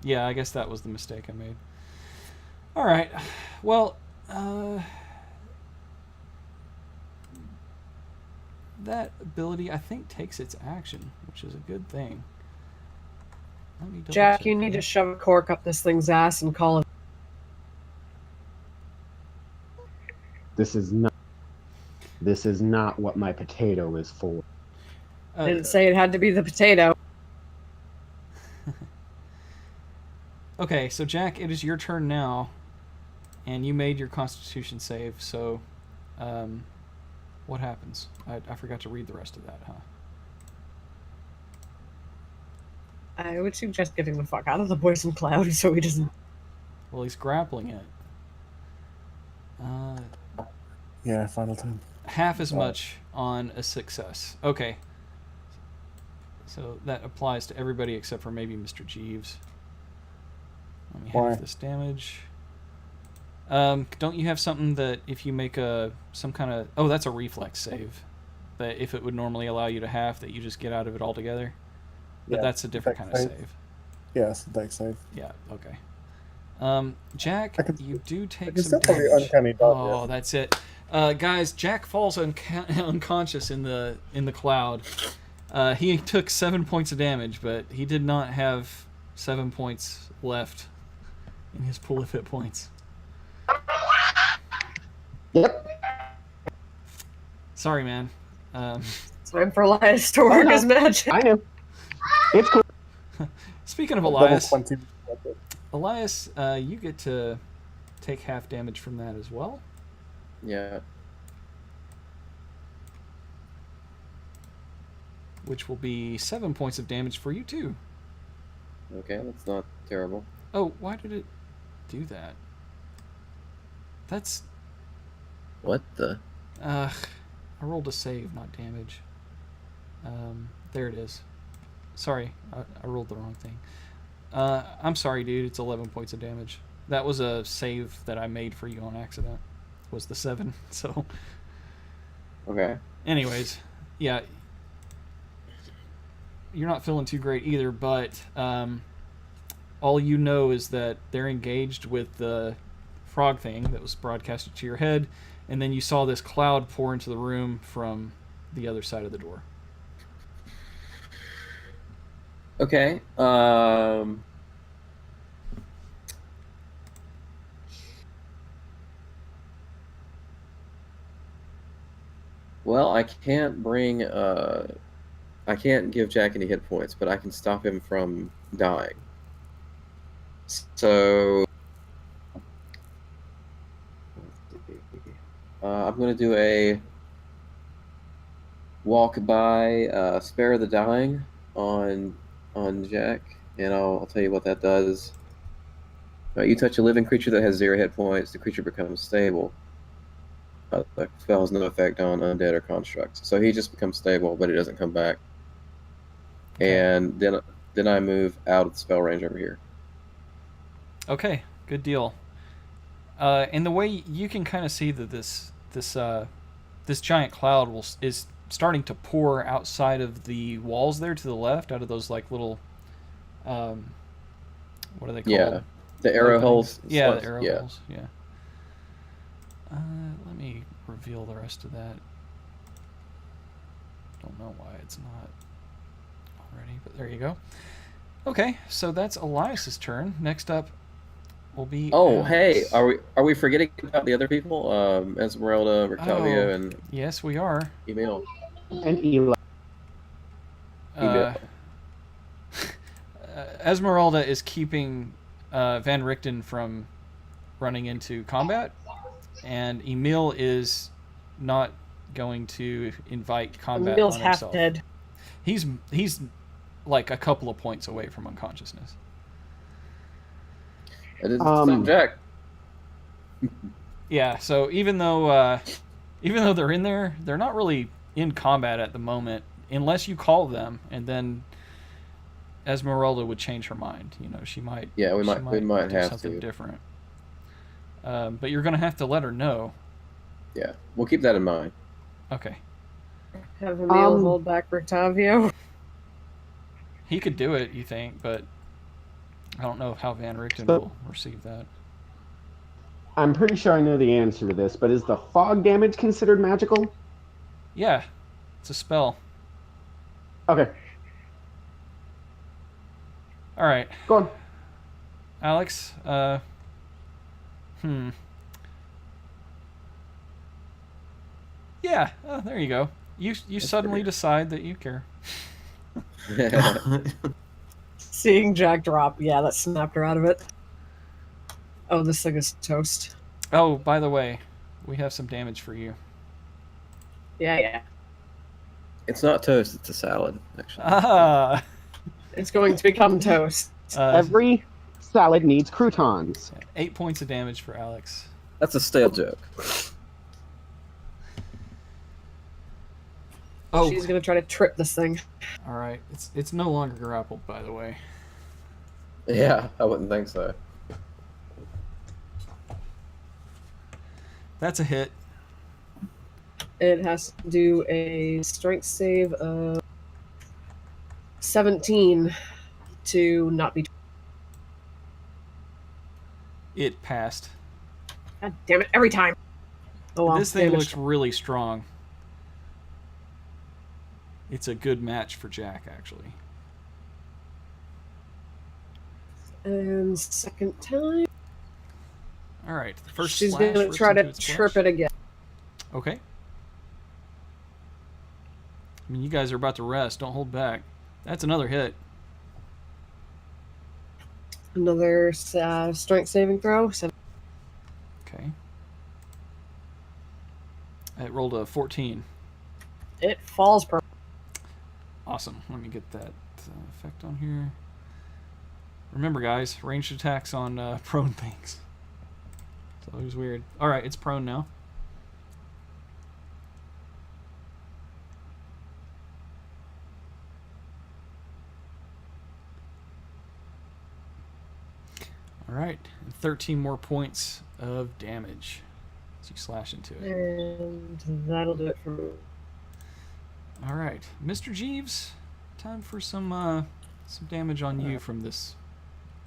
yeah, I guess that was the mistake I made. All right. Well, that ability, I think, takes its action, which is a good thing. Let me double Jack, check you need that. to shove a cork up this thing's ass and call it. This is not what my potato is for. I didn't say it had to be the potato. Okay, so Jack, it is your turn now, and you made your Constitution save. So, what happens? I forgot to read the rest of that, huh? I would suggest getting the fuck out of the poison cloud so he doesn't. Well, he's grappling it. Yeah, final turn. Half as much on a success. Okay. So that applies to everybody except for maybe Mr. Jeeves. Let me Why? half this damage. Don't you have something that if you make some kind of... Oh, that's a reflex save. That if it would normally allow you to half, that you just get out of it altogether. But Yeah, that's a different dex kind of save. save. Yeah, it's a dex save. Yeah, okay. Jack, you do I take can some still probably damage. uncanny dodge. Oh, that's it. Guys, Jack falls unconscious in the cloud. He took 7 points of damage, but he did not have 7 points left in his pool of hit points. Yep. Sorry, man. It's time for Elias to work his magic. I know. It's cool. Speaking of Level Elias, 20. Elias, you get to take half damage from that as well. Yeah. Which will be 7 points of damage for you too. Okay, that's not terrible. Oh, why did it do that? That's... What the? I rolled a save, not damage. There it is. Sorry, I rolled the wrong thing. I'm sorry, dude. It's 11 points of damage. That was a save that I made for you on accident. Was the 7, so... Okay. Anyways, yeah. You're not feeling too great either, but all you know is that they're engaged with the frog thing that was broadcasted to your head, and then you saw this cloud pour into the room from the other side of the door. Okay. Well, I can't I can't give Jack any hit points, but I can stop him from dying. So, I'm going to do a walk by, spare the dying on Jack, and I'll tell you what that does. You touch a living creature that has 0 hit points, the creature becomes stable. The spell has no effect on undead or constructs, so he just becomes stable, but it doesn't come back. Okay. And then I move out of the spell range over here. Okay, good deal. And the way you can kind of see that this giant cloud is starting to pour outside of the walls there to the left, out of those like little, what are they called? Yeah, the arrow holes. Yeah, slots. the arrow Yeah. holes. Yeah. Let me reveal the rest of that. Don't know why it's not already, but there you go. Okay, so that's Elias's turn. Next up will be. Oh, Alex. hey, are we forgetting about the other people? Esmeralda, Rictavio, and Yes, we are. Emil. And Eli. Esmeralda is keeping Van Richten from running into combat, and Emil is not going to invite combat Emil's on half himself. dead. He's like a couple of points away from unconsciousness. It is stop Jack. Yeah, so even though they're in there, they're not really in combat at the moment, unless you call them, and then Esmeralda would change her mind. You know, she might. Yeah, we might do have something to. different. But you're gonna have to let her know. Yeah, we'll keep that in mind. Okay. Have Emil hold back Rictavio. He could do it, you think, but I don't know how Van Richten will receive that. I'm pretty sure I know the answer to this, but is the fog damage considered magical? Yeah, it's a spell. Okay, All right, go on. Alex. Yeah, there you go. You suddenly decide that you care. Seeing Jack drop, yeah, that snapped her out of it. Oh, this thing is toast. Oh, by the way, we have some damage for you. Yeah. It's not toast, it's a salad, actually. Ah! It's going to become toast. Every salad needs croutons. 8 points of damage for Alex. That's a stale joke. Oh, She's going to try to trip this thing. all right. It's no longer grappled, by the way. Yeah, I wouldn't think so. That's a hit. It has to do a strength save of 17 to not be. It passed. God damn it! Every time. Oh well. This thing damage. looks really strong. It's a good match for Jack, actually. And second time. All right. The first She's slash going to rips try into to its trip flesh. it again. Okay. I mean, you guys are about to rest. Don't hold back. That's another hit. Another strength saving throw. So Okay. It rolled a 14. it falls per. Awesome. Let me get that effect on here. Remember, guys, ranged attacks on prone things. It's always weird. All right, it's prone now. All right, 13 more points of damage as you slash into it. And that'll do it for me. All right, Mr. Jeeves, time for some damage on you from this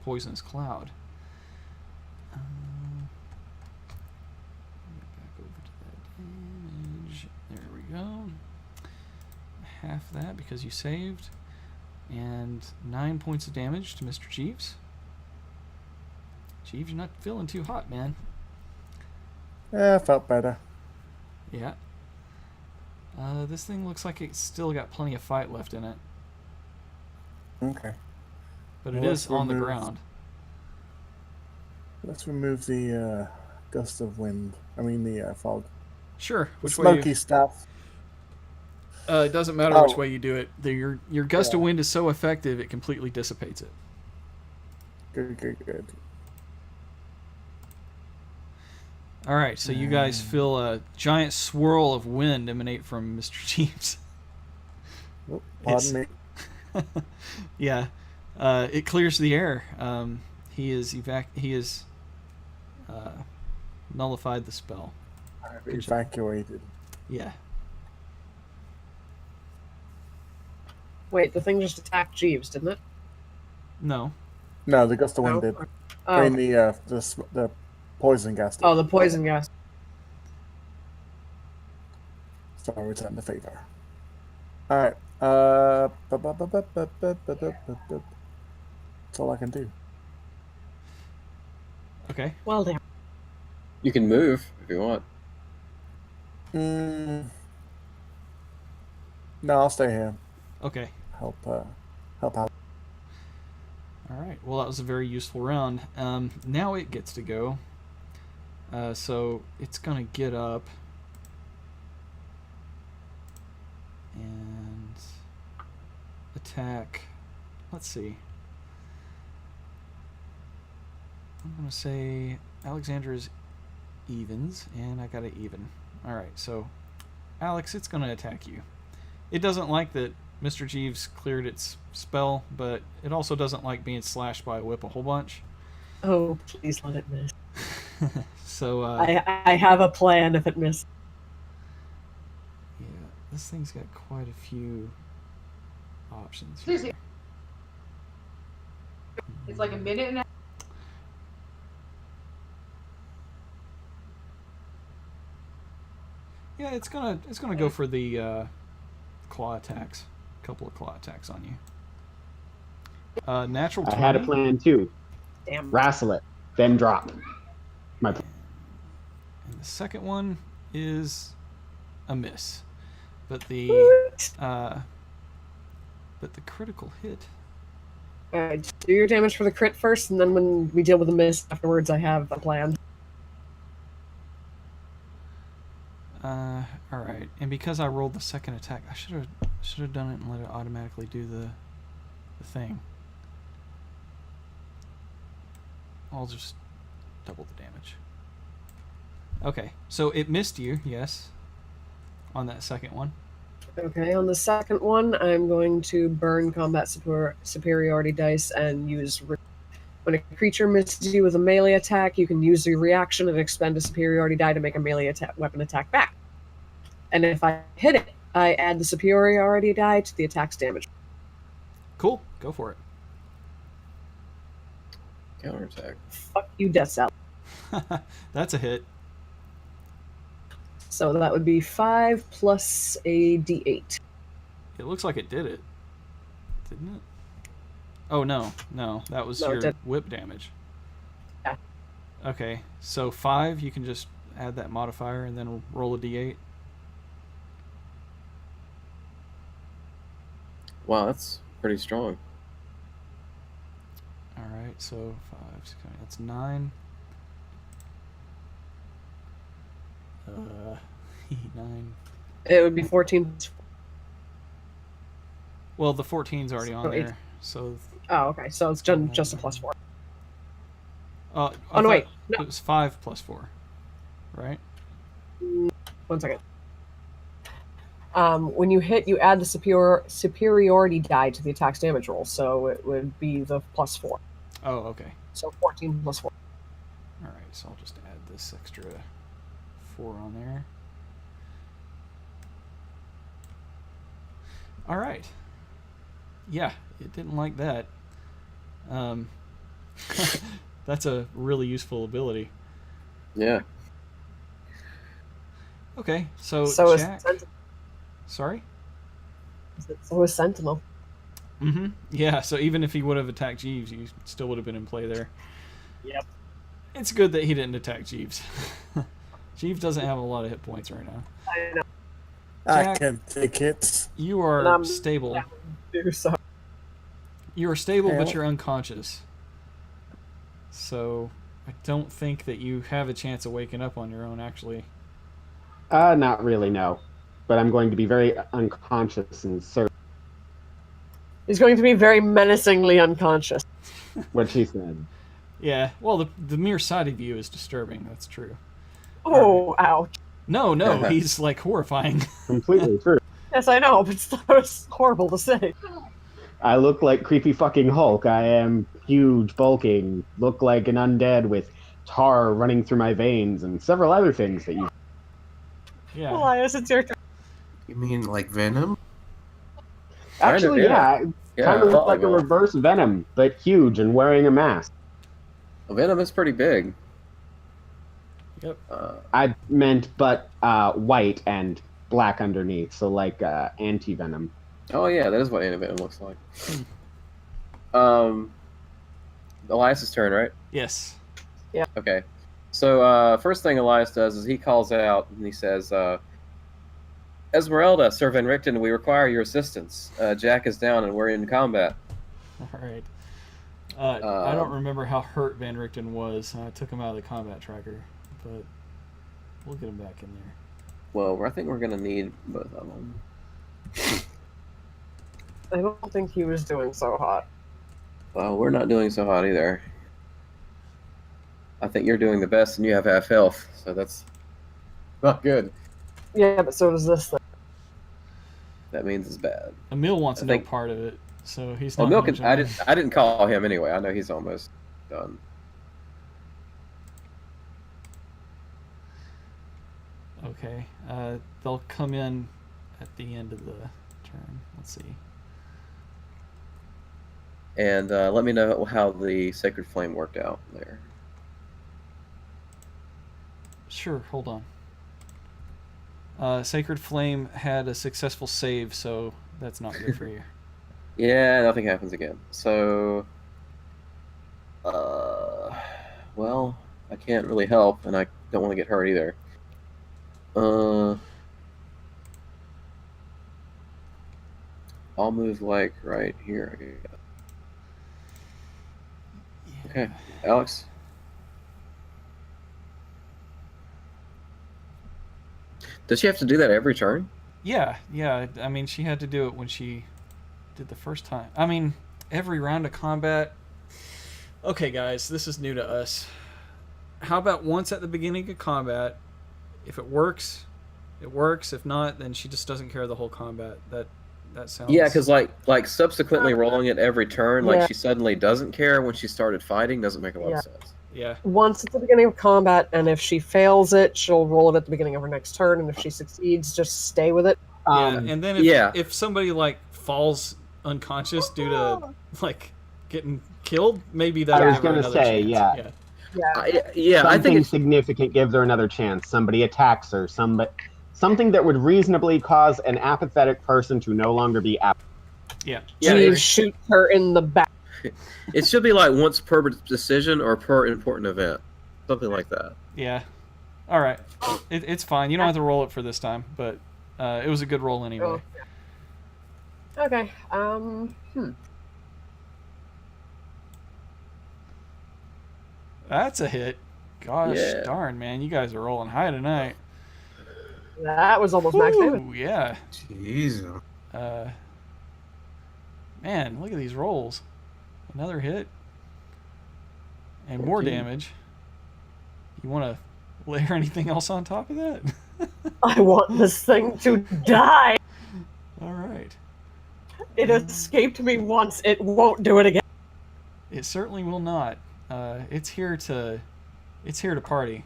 poisonous cloud. Back over to that damage. There we go. Half that because you saved, and 9 points of damage to Mr. Jeeves. Jeeves, you're not feeling too hot, man. Yeah, I felt better. Yeah. This thing looks like it's still got plenty of fight left in it, Okay. but it Well, is let's on the remove- ground. Let's remove the gust of wind. I mean the fog. Sure. The Which way? smoky stuff. It doesn't matter Oh. which way you do it. Your gust of Yeah. wind is so effective it completely dissipates it. Good. All right, so you guys feel a giant swirl of wind emanate from Mr. Jeeves. Oh, It's- pardon me. Yeah, it clears the air. He is nullified the spell. I've evacuated. Yeah. Wait, the thing just attacked Jeeves, didn't it? No. No, the gust of wind No? did. Oh, I mean the poison gas did. oh, the poison gas. So I return the favor. Alright. That's all I can do. Okay. Well, damn. You can move if you want. No, I'll stay here. Okay. Help out. All right. Well, that was a very useful round. Now it gets to go. So it's gonna get up and attack. Let's see. I'm gonna say Alexandra's evens, and I got an even. All right. So, Alex, it's gonna attack you. It doesn't like that Mr. Jeeves cleared its spell, but it also doesn't like being slashed by a whip a whole bunch. Oh, please let it miss. So, I have a plan if it misses. yeah, this thing's got quite a few options. Seriously. Here. It's like a minute and a Yeah, it's gonna go for the claw attacks. A couple of claw attacks on you. Natural 20. I had a plan too. Damn. Wrestle it, then drop. My And the second one is a miss, but the critical hit Alright, do your damage for the crit first, and then when we deal with the miss afterwards, I have a plan. All right. And because I rolled the second attack, I should have done it and let it automatically do the thing. I'll just double the damage. Okay, so it missed you, yes, on that second one. Okay, on the second one, I'm going to burn combat superiority dice and use. When a creature misses you with a melee attack, you can use the reaction and expend a superiority die to make a melee weapon attack back. And if I hit it, I add the superiority die to the attack's damage. Cool, go for it. Counterattack. Fuck you, Death Salad. That's a hit. So that would be 5 plus a d8. It looks like it did it, didn't it? Oh no, that was your whip damage. Yeah. Okay, so 5, you can just add that modifier and then roll a d8. Wow, that's pretty strong. All right, so 5, 6, that's 9. 9. It would be 14. Well, the 14's already on So there, so. Oh, okay. So it's just a +4. Oh no, wait. No. It was 5 plus 4, right? 1 second. When you hit, you add the superiority die to the attack's damage roll, so it would be the +4. Oh, okay. So 14 plus 4. All right, so I'll just add this extra 4 on there. All right. Yeah, it didn't like that. That's a really useful ability. Yeah. Okay, so Jack. Sorry? So is Sentinel. Mm-hmm. Yeah, so even if he would have attacked Jeeves, he still would have been in play there. Yep. It's good that he didn't attack Jeeves. Jeeves doesn't have a lot of hit points right now. I know. I Jack, can take it. You are stable. So. You are stable, but you're unconscious. So I don't think that you have a chance of waking up on your own, actually. Not really, no. But I'm going to be very unconscious and certain. He's going to be very menacingly unconscious. What she said. Yeah, well, the mere sight of you is disturbing. That's true. Oh, right. Ouch. No, he's like horrifying. Completely true. Yes, I know, but that was horrible to say. I look like creepy fucking Hulk. I am huge, bulking, look like an undead with tar running through my veins and several other things that you... Yeah. Elias, it's your turn. You mean like Venom? Actually, yeah. Kind of look like a reverse Venom, but huge and wearing a mask. Venom is pretty big. Yep. I meant, but white and black underneath, so like anti-Venom. Oh yeah, that is what anti-Venom looks like. Elias's turn, right? Yes. Yeah. Okay. So first thing Elias does is he calls out and he says, Esmeralda, Sir Van Richten, we require your assistance. Jack is down and we're in combat. All right. I don't remember how hurt Van Richten was. I took him out of the combat tracker, but we'll get him back in there. Well, I think we're going to need both of them. I don't think he was doing so hot. Well, we're not doing so hot either. I think you're doing the best and you have half health, so that's not good. Yeah, but so does this thing. That means it's bad. Emil wants no part of it, so he's not. Well, I didn't call him anyway. I know he's almost done. Okay. They'll come in at the end of the turn. Let's see. And let me know how the Sacred Flame worked out there. Sure, hold on. Sacred Flame had a successful save, so that's not good for you. Yeah, nothing happens again. So, well, I can't really help, and I don't want to get hurt either. I'll move like right here, I guess. Okay, Alex. Does she have to do that every turn? Yeah, yeah. I mean, she had to do it when she did the first time. I mean, every round of combat. Okay, guys, this is new to us. How about once at the beginning of combat? If it works, it works. If not, then she just doesn't care the whole combat. That Yeah, sounds. because like subsequently rolling it every turn, like Yeah. she suddenly doesn't care when she started fighting doesn't make a lot Yeah. of sense. Yeah. Once at the beginning of combat, and if she fails it, she'll roll it at the beginning of her next turn, and if she succeeds, just stay with it. Yeah, and then if Yeah. if somebody like falls unconscious due to like getting killed, maybe that'll I was give her gonna another say, chance. yeah. Yeah. Yeah. I think Something it's significant gives her another chance. Somebody attacks her. Something that would reasonably cause an apathetic person to no longer be apathetic. Yeah. yeah, Jeeves shoots her in the back. it should be like once per decision or per important event, something like that. Yeah. All right. It's fine. You don't have to roll it for this time, but it was a good roll anyway. Oh. Okay. That's a hit. Gosh Yeah. darn, man. You guys are rolling high tonight. That was almost max damage. Ooh, yeah. Jeez. Man, look at these rolls. Another hit. And more 14. damage. You want to layer anything else on top of that? I want this thing to die. All right. It escaped me once. It won't do it again. It certainly will not. It's here to party.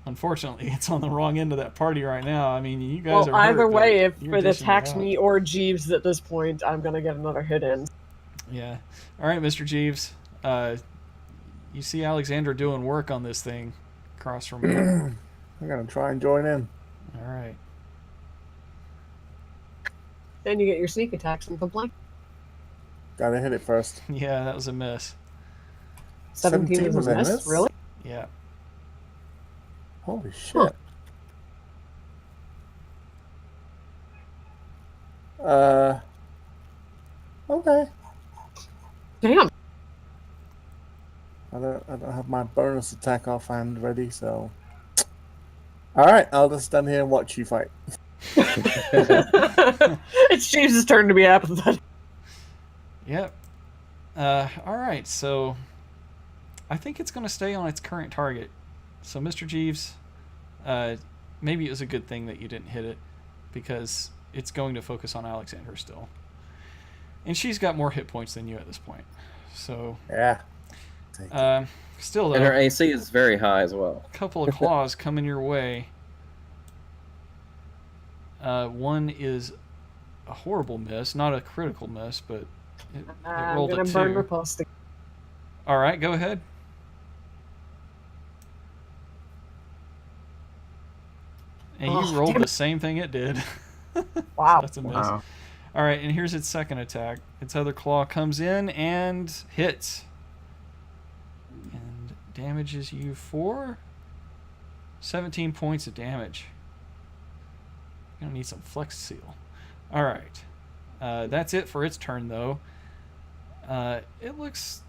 Unfortunately, it's on the wrong end of that party right now. I mean, you guys Well, are hurt, either but way, if you're it dishing attacks out. me or Jeeves at this point, I'm gonna get another hit in. Yeah. All right, Mr. Jeeves. You see Alexandra doing work on this thing across from you. I'm gonna try and join in. All right. Then you get your sneak attacks and complain. Gotta hit it first. Yeah, that was a miss. 17 was a miss? Really? Yeah. Holy shit. Okay. Damn. I don't have my bonus attack offhand ready, so. Alright, I'll just stand here and watch you fight. It's Jeeves' turn to be apathetic. Yep. All right, so I think it's going to stay on its current target. So, Mr. Jeeves, maybe it was a good thing that you didn't hit it, because it's going to focus on Alexandra still. And she's got more hit points than you at this point. So, Yeah. still, And her though, AC is very high as well. a couple of claws coming your way. One is a horrible miss, not a critical miss, but it I'm rolled a gonna burn 2. riposte. All right, go ahead. And you Oh, rolled damn the it. same thing it did. Wow. That's a miss. Wow. All right, and here's its second attack. Its other claw comes in and hits. And damages you for 17 points of damage. You're going to need some flex seal. All right. That's it for its turn, though. It looks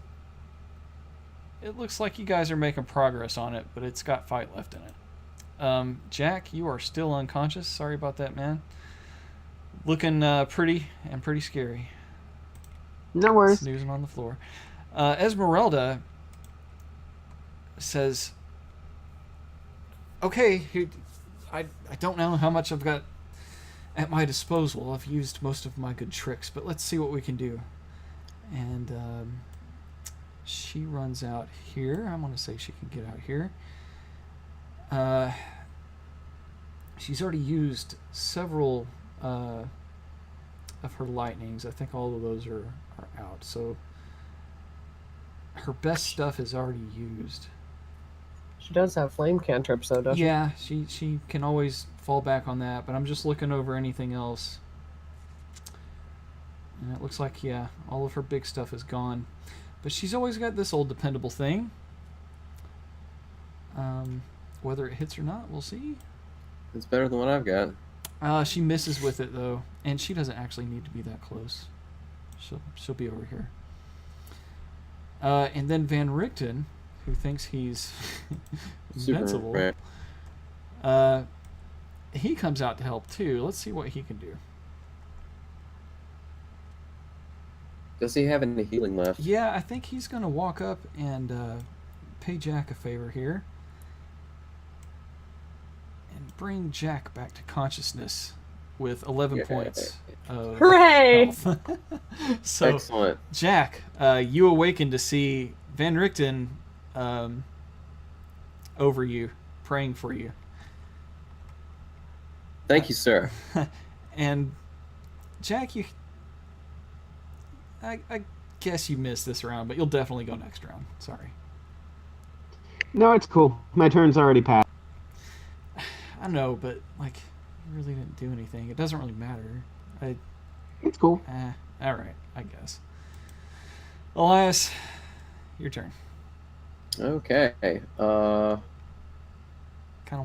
like you guys are making progress on it, but it's got fight left in it. Jack, you are still unconscious. Sorry about that, man. Looking pretty and pretty scary. No worries. Snoozing on the floor. Esmeralda says, okay, I don't know how much I've got at my disposal. I've used most of my good tricks, but let's see what we can do. And she runs out here. I'm going to say she can get out here. She's already used several of her lightnings. I think all of those are out. So her best stuff is already used. She does have flame cantrips, though, doesn't Yeah, she can always fall back on that, but I'm just looking over anything else. And it looks like, yeah, all of her big stuff is gone. But she's always got this old dependable thing. Whether it hits or not, we'll see. It's better than what I've got. She misses with it, though, and she doesn't actually need to be that close. She'll be over here. And then Van Richten, who thinks he's invincible, Superman. he comes out to help too. Let's see what he can do. Does he have any healing left? Yeah, I think he's going to walk up and pay Jack a favor here. And bring Jack back to consciousness with 11 points of Hooray! health. So, Excellent. Jack, you awaken to see Van Richten over you, praying for you. Thank you, sir. And Jack, I guess you missed this round, but you'll definitely go next round. Sorry. No, it's cool. My turn's already passed. I know, but like, you really didn't do anything. It doesn't really matter. It's cool. All right, I guess. Elias, your turn. Okay. Kind of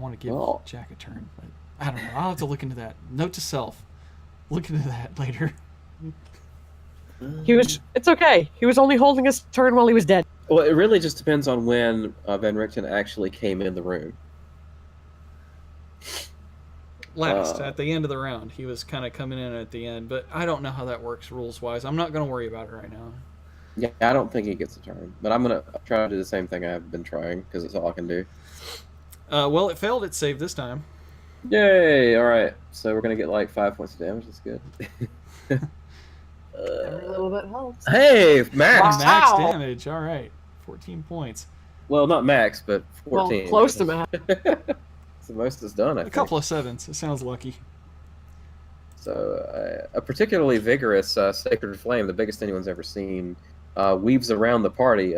want to give Jack a turn, but I don't know. I'll have to look into that. Note to self: look into that later. It's okay. He was only holding his turn while he was dead. Well, it really just depends on when Van Richten actually came in the room. Last, at the end of the round, he was kind of coming in at the end, but I don't know how that works rules-wise. I'm not going to worry about it right now. Yeah, I don't think he gets a turn, but I'm gonna try to do the same thing I've been trying because it's all I can do. Well, it failed its save this time. Yay! All right, so we're gonna get like 5 points of damage. That's good. Every little bit helps. Hey, max. Max damage. All right, 14 points. Well, not max, but 14. Well, close to max. It's the most it's done. I A think. couple of sevens. It sounds lucky. So a particularly vigorous sacred flame, the biggest anyone's ever seen, weaves around the party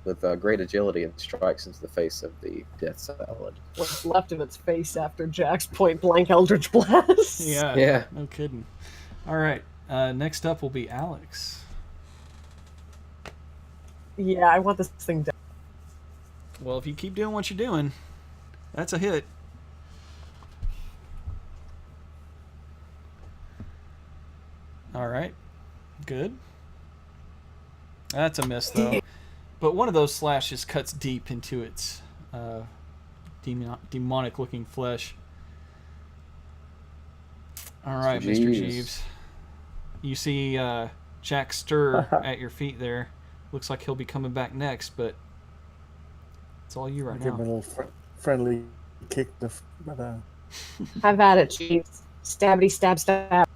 with great agility and strikes into the face of the death salad. What's left of its face after Jack's point blank Eldritch Blast. Yeah. No kidding. All right. Next up will be Alex. Yeah, I want this thing down. Well, if you keep doing what you're doing, that's a hit. All right. Good. That's a miss, though. But one of those slashes cuts deep into its demonic-looking flesh. All right, Mr. Jeeves. You see Jack stir at your feet there. Looks like he'll be coming back next, but it's all you right Give him a now. little friendly kick. Have at it, Chiefs. Stabbity stab stab.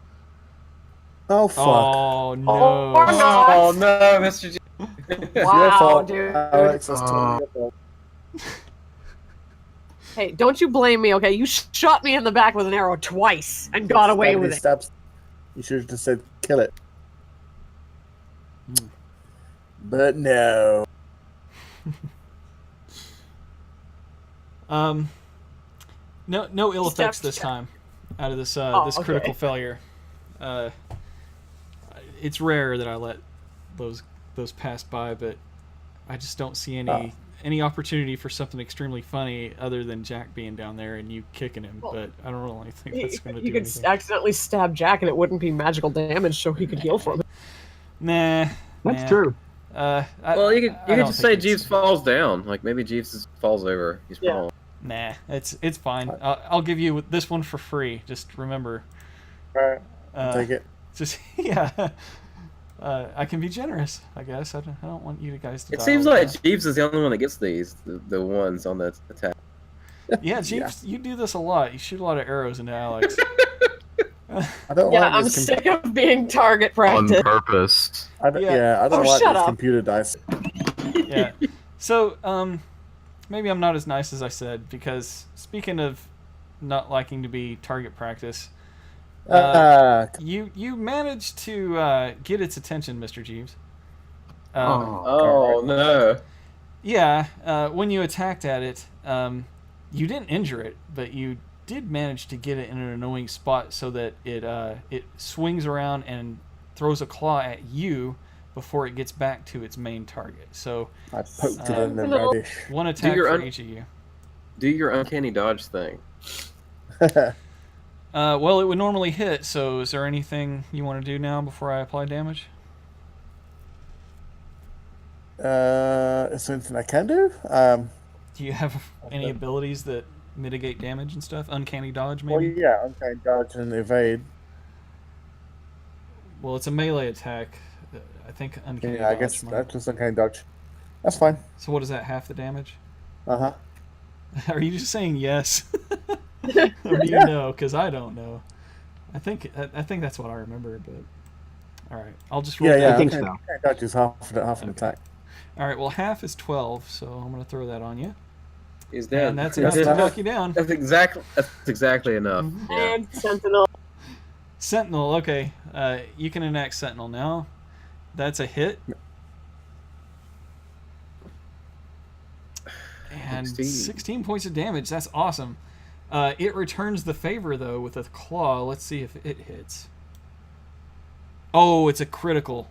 Oh, fuck. Oh, no. Or not. Oh no, Mr. G. It's your Wow, fault, dude. Alex. That's totally your fault. Hey, don't you blame me, okay? You shot me in the back with an arrow twice and got away with it. Stabs. You should have just said, kill it. But no. No ill effects Step this check. time out of this this okay. critical failure. It's rare that I let those pass by, but I just don't see any opportunity for something extremely funny other than Jack being down there and you kicking him. Well, but I don't really think that's going to You do could anything. accidentally stab Jack and it wouldn't be magical damage, so he could heal from it. Nah, That's true. Well, you could don't just say think Jeeves falls down. Like maybe Jeeves falls over. He's Yeah. falling. Nah, it's fine. I'll give you this one for free. Just remember. Alright, I'll take it. Just yeah. I can be generous, I guess. I don't want you guys to. It die seems all the like Jeeves is the only one that gets these, the ones on the attack. time. Yeah, Jeeves, you do this a lot. You shoot a lot of arrows into Alex. I don't Yeah, like I'm this sick of being target On practice. purpose. I don't, Yeah. I don't Oh, like shut this up. computer dice. Yeah. So, maybe I'm not as nice as I said, because speaking of not liking to be target practice, you managed to get its attention, Mr. Jeeves. Oh no! Yeah, when you attacked at it, you didn't injure it, but you did manage to get it in an annoying spot so that it swings around and throws a claw at you before it gets back to its main target. So I poked it in the radish. one attack your for each of you. Do your uncanny dodge thing. Well, it would normally hit, so is there anything you want to do now before I apply damage? Is there anything I can do? Do you have any abilities that mitigate damage and stuff? Uncanny dodge, Well, maybe? yeah, okay, dodge and evade. Well, it's a melee attack. I think uncanny Yeah, I dodge guess might. that's just uncanny dodge. That's fine. So what is that? Half the damage? Uh-huh. Are you just saying yes, or do you Yeah. know? Because I don't know. I think that's what I remember. But all right, I'll just roll. Yeah, yeah. I think okay. so. Uncanny dodge is half an Okay. attack. All right. Well, half is 12, so I'm gonna throw that on you, He's dead. and that's enough to enough. knock you down. That's exactly enough. Yeah. And Sentinel. Sentinel. Okay, you can enact Sentinel now. That's a hit. And 16 points of damage. That's awesome. It returns the favor, though, with a claw. Let's see if it hits. Oh, it's a critical.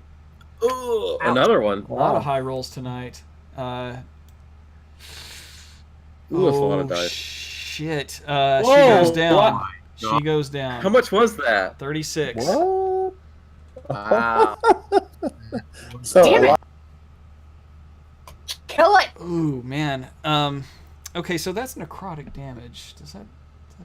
Ooh, another one. A lot of high rolls tonight. Ooh, that's a lot of dice. Shit. She Whoa, goes down. what? She goes down. How much was that? 36. What? Wow. So Damn a it. lot- Kill it! Ooh, man. Okay, so that's necrotic damage. Does that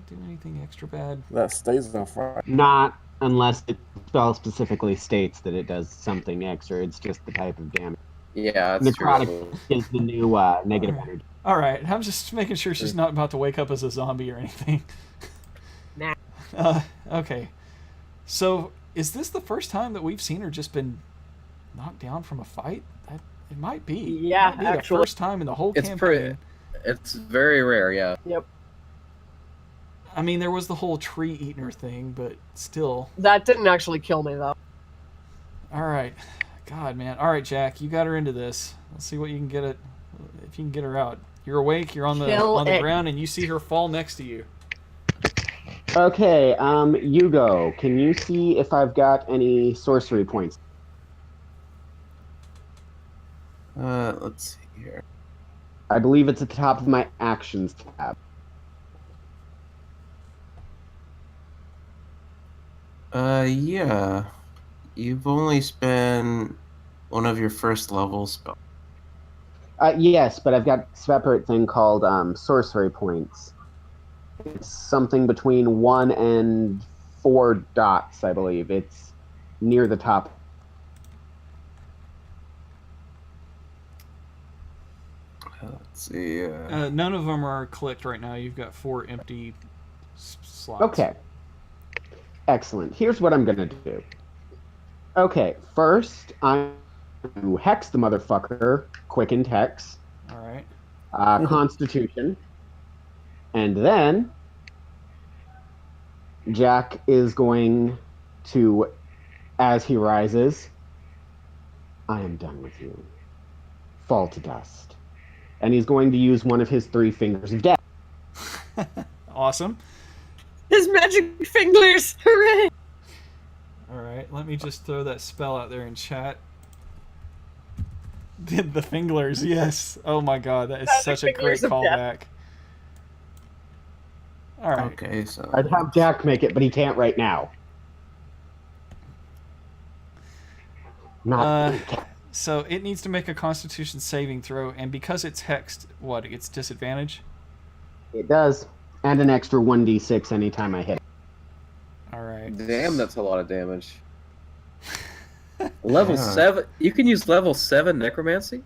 do anything extra bad? that stays off, right? Not unless it spell specifically states that it does something extra. It's just the type of damage. Yeah, that's Necrotic true. is the new negative Alright. energy. All right, I'm just making sure she's not about to wake up as a zombie or anything. Nah. Okay. So, is this the first time that we've seen her just been knocked down from a fight? It might be. Yeah, it might be actually. the first time in the whole It's campaign. It's very rare, yeah. Yep. I mean, there was the whole tree eater thing, but still. That didn't actually kill me, though. All right. God, man. All right, Jack, you got her into this. Let's see what you can get it. If you can get her out. You're awake. You're on the Kill it. ground, and you see her fall next to you. Okay, Hugo, can you see if I've got any sorcery points? Let's see here. I believe it's at the top of my actions tab. Yeah. You've only spent one of your first level spells. Yes, but I've got a separate thing called sorcery points. It's something between 1 and 4 dots, I believe. It's near the top. Let's see. None of them are clicked right now. You've got 4 empty slots. Okay. Excellent. Here's what I'm going to do. Okay, first, I'm going to hex the motherfucker. Quickened hex. All right. Constitution. And then Jack is going to, as he rises, I am done with you. Fall to dust. And he's going to use one of his 3 fingers of death. Awesome. His magic fingers! Hooray! All right. Let me just throw that spell out there in chat. Did the finglers? Yes. Oh my god, that is Magic such a great fingers of callback. All right. Okay, so I'd have Jack make it, but he can't right now. Not So it needs to make a Constitution saving throw, and because it's hexed, what? It gets disadvantage. It does. And an extra 1d6 anytime I hit. All right. Damn, that's a lot of damage. Level Yeah. 7? You can use level 7 necromancy?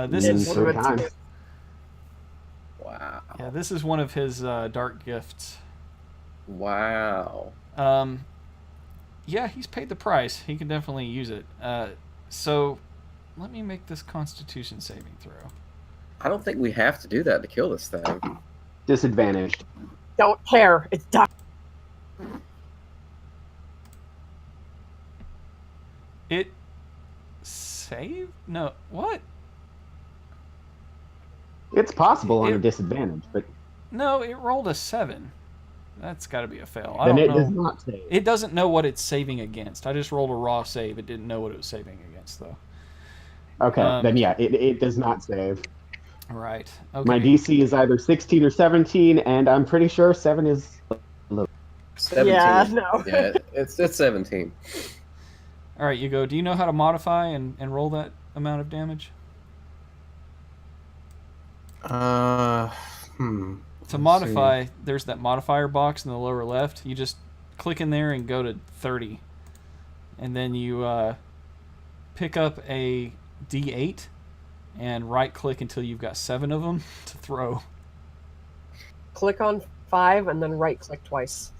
This And is 3 times. Wow. yeah. This is one of his dark gifts. Wow. Yeah, he's paid the price. He can definitely use it. So let me make this Constitution saving throw. I don't think we have to do that to kill this thing. Disadvantaged. Don't care. It's done. It saved? No. What? It's possible on a It- disadvantage, but No, it rolled a 7. That's got to be a fail. I then don't it know. does not save. It doesn't know what it's saving against. I just rolled a raw save. It didn't know what it was saving against, though. Okay, then yeah, it does not save. All right. Okay. My DC is either 16 or 17, and I'm pretty sure 7 is 17. Yeah, no. Yeah, it's 17. All right, you go. Do you know how to modify and roll that amount of damage? Hmm. To Let's modify, see. there's that modifier box in the lower left. You just click in there and go to 30. And then you pick up a D8 and right click until you've got 7 of them to throw. Click on 5 and then right click twice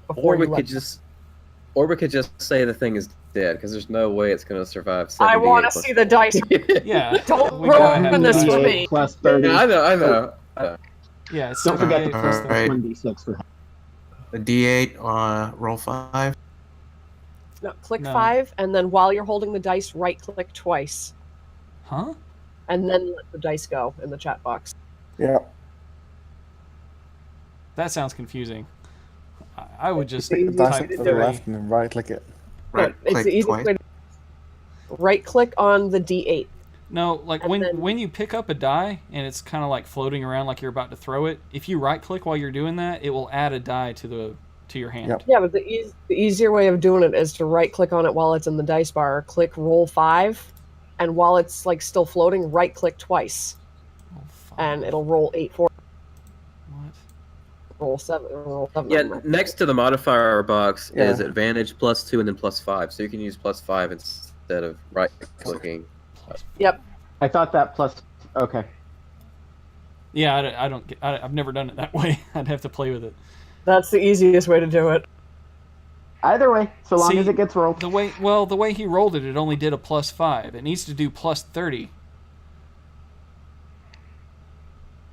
Or before we you could let. just, or we could just say the thing is dead because there's no way it's going to survive I 78 want to plus see the 4. dice. Yeah, Don't we gotta have ruin the this for dice. me. plus 30. Yeah, I know, I know. Yeah, it's Don't forget 78 the plus plus 30. Alright. 1d6 for A D8, roll 5. No, click No. 5 and then while you're holding the dice, right click twice Huh? and then let the dice go in the chat box. Yeah. That sounds confusing. I would just Pick the dice type up to the 30. left and then right click it. Right It's the click easiest twice. way to right click on the D8. No, like And then- when you pick up a die and it's kind of like floating around like you're about to throw it, if you right click while you're doing that, it will add a die to your hand. Yep. Yeah, but the easier way of doing it is to right click on it while it's in the dice bar, click roll 5, and while it's like still floating, right click twice, Oh, fuck. and it'll roll 8 for What? roll 7. Roll 7. Yeah, next to the modifier box Yeah. is advantage +2 and then +5. So you can use +5 instead of right clicking. Yep. I thought that plus. Okay. Yeah, I've never done it that way. I'd have to play with it. That's the easiest way to do it. Either way, so long See, as it gets rolled. The way he rolled it, it only did a +5. It needs to do +30.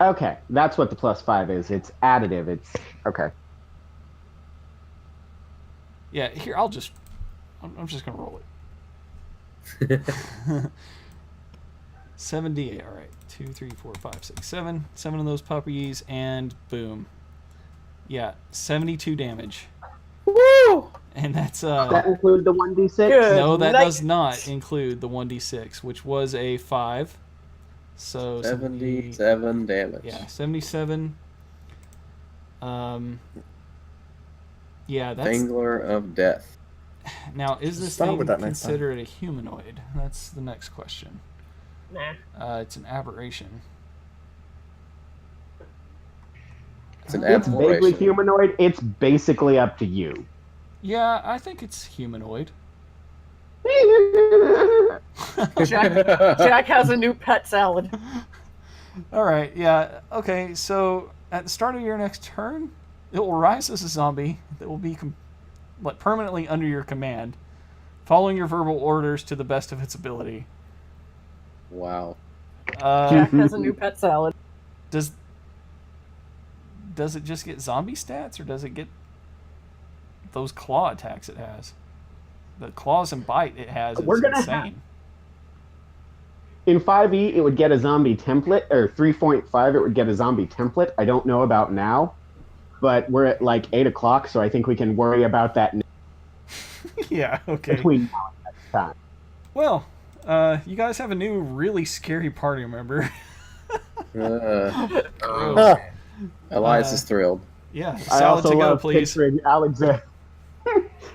Okay, that's what the plus 5 is. It's additive. It's okay. Yeah, here I'm just gonna roll it. 78. All right, 2, 3, 4, 5, 6, 7. 7 of those puppies, and boom. Yeah, 72 damage. Woo! And that's Does that include the 1d6? Good. no, that night. does not include the 1d6, which was a 5. So 77 damage. Yeah, 77. Yeah, that's Fangler of Death. now. Is this Start thing with that next time. considered a humanoid? That's the next question. Nah. It's an aberration. It's an It's vaguely aberration. humanoid. It's basically up to you. Yeah, I think it's humanoid. Jack has a new pet salad. All right, yeah, okay. So at the start of your next turn, it will rise as a zombie that will be permanently under your command, following your verbal orders to the best of its ability. Wow. Jack has a new pet salad. Does it just get zombie stats, or does it get those claw attacks it has? The claws and bite it has is We're gonna insane. In 5e, it would get a zombie template, or 3.5, it would get a zombie template. I don't know about now, but we're at like 8 o'clock, so I think we can worry about that Yeah, okay. between now and next time. Well, you guys have a new really scary party member. Uh, Elias is thrilled. Yeah, I salad also to go, love please. picturing Alexander.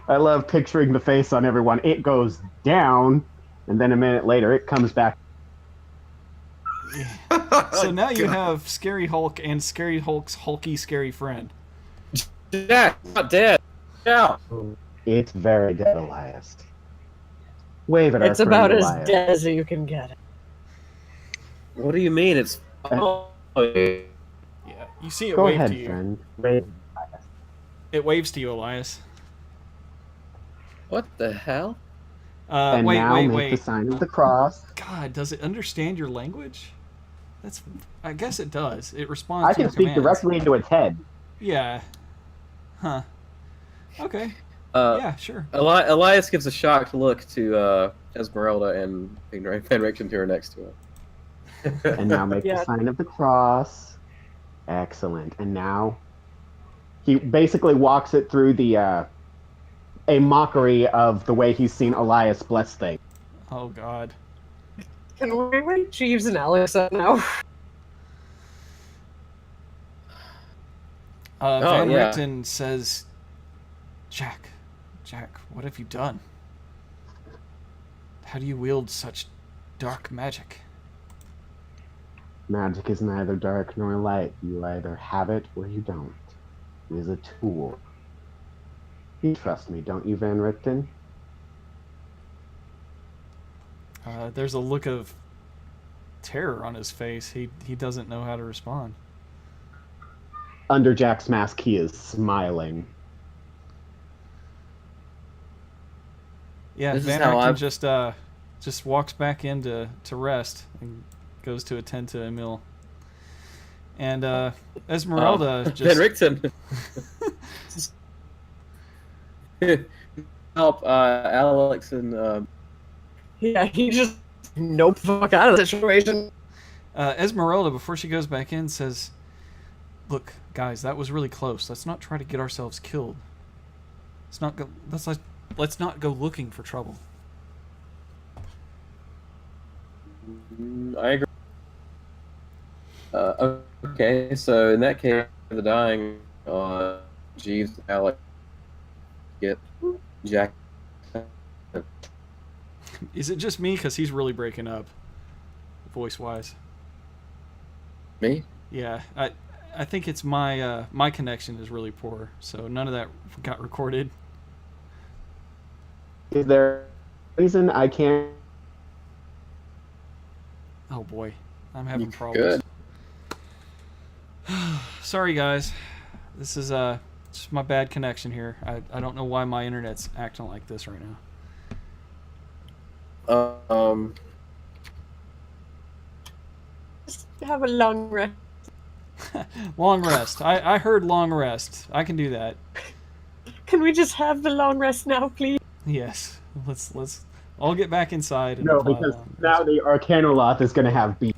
I love picturing the face on everyone. It goes down, and then a minute later, it comes back. So now you have Scary Hulk and Scary Hulk's hulky scary friend. Jack, not dead. Yeah. It's very dead, Elias. Wave at our It's about friend as Elias. dead as you can get it. What do you mean? It's. Oh, Yeah, you see it Go wave ahead, to you. friend. Wave. It waves to you, Elias. what the hell? And Wait, now wait, make wait. the sign of the cross. God, does it understand your language? I guess it does. It responds I to your can speak commands. directly into its head. Yeah. Huh. Okay. Uh, Yeah, sure. Elias gives a shocked look to Esmeralda and Van Richten, who are next to him. And now make Yeah. the sign of the cross. Excellent. And now he basically walks it through the a mockery of the way he's seen Elias bless things. Oh, God. Can we wake Jeeves and Alex up now? Van yeah. Richten says, Jack, what have you done? How do you wield such dark magic. Magic is neither dark nor light. You either have it or you don't. It is a tool. You trust me, don't you, Van Richten? There's a look of terror on his face. He doesn't know how to respond. Under Jack's mask, he is smiling. Yeah, This is Van how Richten just walks back in to rest and goes to attend to Emil. And Esmeralda Van just Richten. Help Alex and Yeah, he just nope fuck out of the situation. Esmeralda, before she goes back in, says, "Look, guys, that was really close. Let's not try to get ourselves killed. Let's not go looking for trouble." I agree. Okay, so in that case, the dying Jeeves, Alex, get Jack. Is it just me? Because he's really breaking up, voice-wise. Me? Yeah, I think it's my connection is really poor, so none of that got recorded. Is there a reason I can't? Oh boy, I'm having You problems. good? Sorry guys, this is just my bad connection here. I don't know why my internet's acting like this right now. Just have a long rest. Long rest. I heard long rest. I can do that. Can we just have the long rest now, please? Yes. Let's all get back inside and No, apply because long rest. now the Arcanoloth is going to have beef.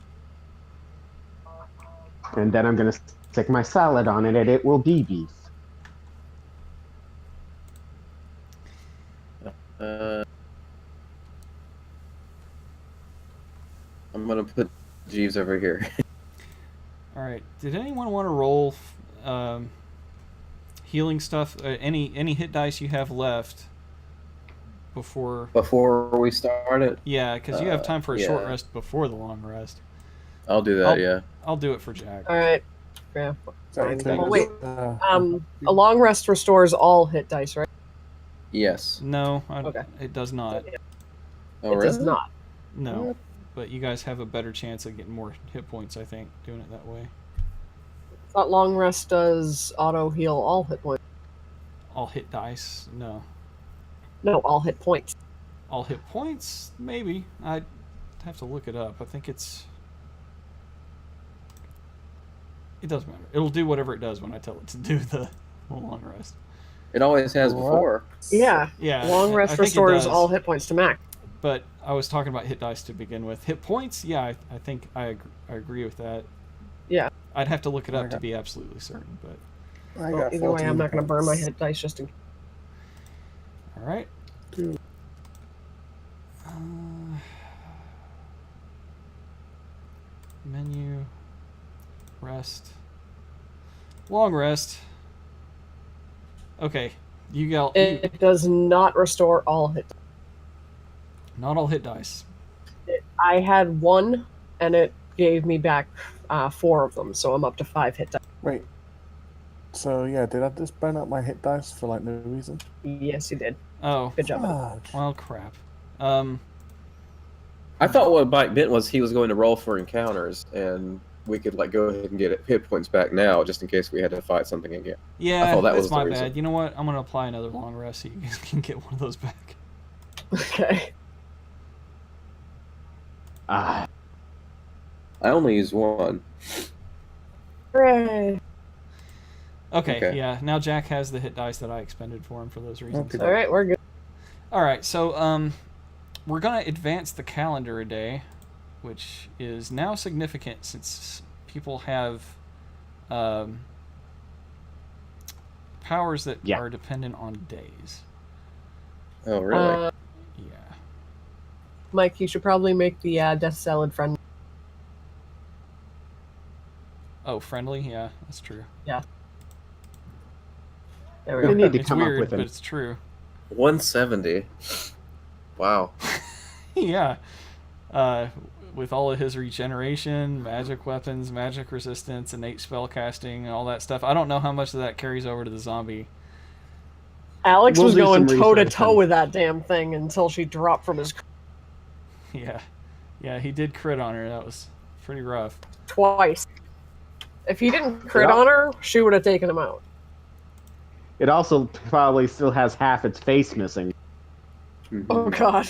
And then I'm going to stick my salad on it, and it will be beef. I'm gonna put Jeeves over here. All right. Did anyone want to roll healing stuff? Any hit dice you have left before? Before we start it, Yeah, because you have time for a short yeah. rest before the long rest. I'll do that. Yeah. I'll do it for Jack. All right. Yeah. Is that Fine. included? Oh, wait. A long rest restores all hit dice, right? Yes. No, Okay. it does not. Oh, It really? does not. No, What? but you guys have a better chance of getting more hit points, I think, doing it that way. I thought long rest does auto heal all hit points. All hit dice? No. No, all hit points. All hit points? Maybe. I'd have to look it up. I think it's... It doesn't matter. It'll do whatever it does when I tell it to do the long rest. It always has before. Yeah. Yeah. Long I rest think it restores does. all hit points to max. But I was talking about hit dice to begin with. Hit points? Yeah, I think I agree with that. Yeah. I'd have to look it up to be absolutely certain, but... I Well, got either way, I'm 14 not going to burn my points. hit dice just in case. All right. Two. Menu. Rest. Long rest. Okay. You got... It does not restore all hit dice. Not all hit dice. I had one, and it gave me back 4 of them, so I'm up to 5 hit dice. Wait. So yeah, did I just burn up my hit dice for like no reason? Yes, you did. Oh. Good job. Fuck. Well, crap. I thought what Mike meant was he was going to roll for encounters, and we could like go ahead and get hit points back now, just in case we had to fight something again. Yeah, I thought that that's was the my reason. bad. You know what? I'm going to apply another long rest so you guys can get one of those back. Okay. Ah, I only used one. Hooray. Okay, yeah. Now Jack has the hit dice that I expended for him for those reasons. Okay. All right, we're good. All right, so we're going to advance the calendar a day, which is now significant since people have powers that Yeah. are dependent on days. Oh, really? Yeah. Mike, you should probably make the death salad friend. Oh, friendly? Yeah, that's true. There we we go. need to It's come up weird, with but an it's true. 170. Wow. Yeah. with all of his regeneration, magic weapons, magic resistance, innate spell casting, and all that stuff. I don't know how much of that carries over to the zombie. Alex We'll was do going some toe to research toe on- with that damn thing until she dropped from his Yeah. Yeah, he did crit on her. That was pretty rough. twice. If he didn't crit Yeah. on her, she would have taken him out. It also probably still has half its face missing. Oh god.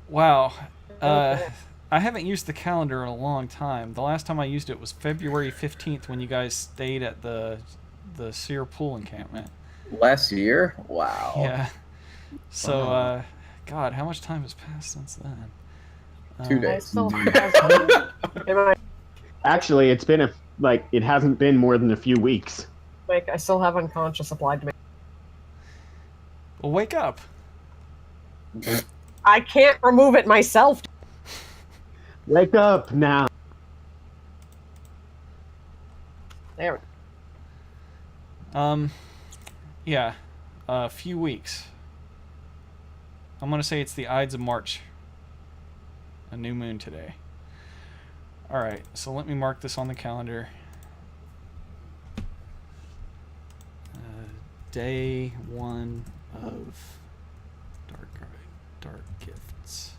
Wow. Okay. I haven't used the calendar in a long time. The last time I used it was February 15th when you guys stayed at the Sear Pool encampment. Last year? Wow. Yeah. So, Wow. God, how much time has passed since then? 2 I days. still have Am I Actually, it's been it hasn't been more than a few weeks. Mike, I still have unconscious applied to me. Well, wake up. I can't remove it myself. Wake up now. There. Yeah, a few weeks. I'm gonna say it's the Ides of March. A new moon today. Alright, so let me mark this on the calendar. Day 1 of Dark Gifts.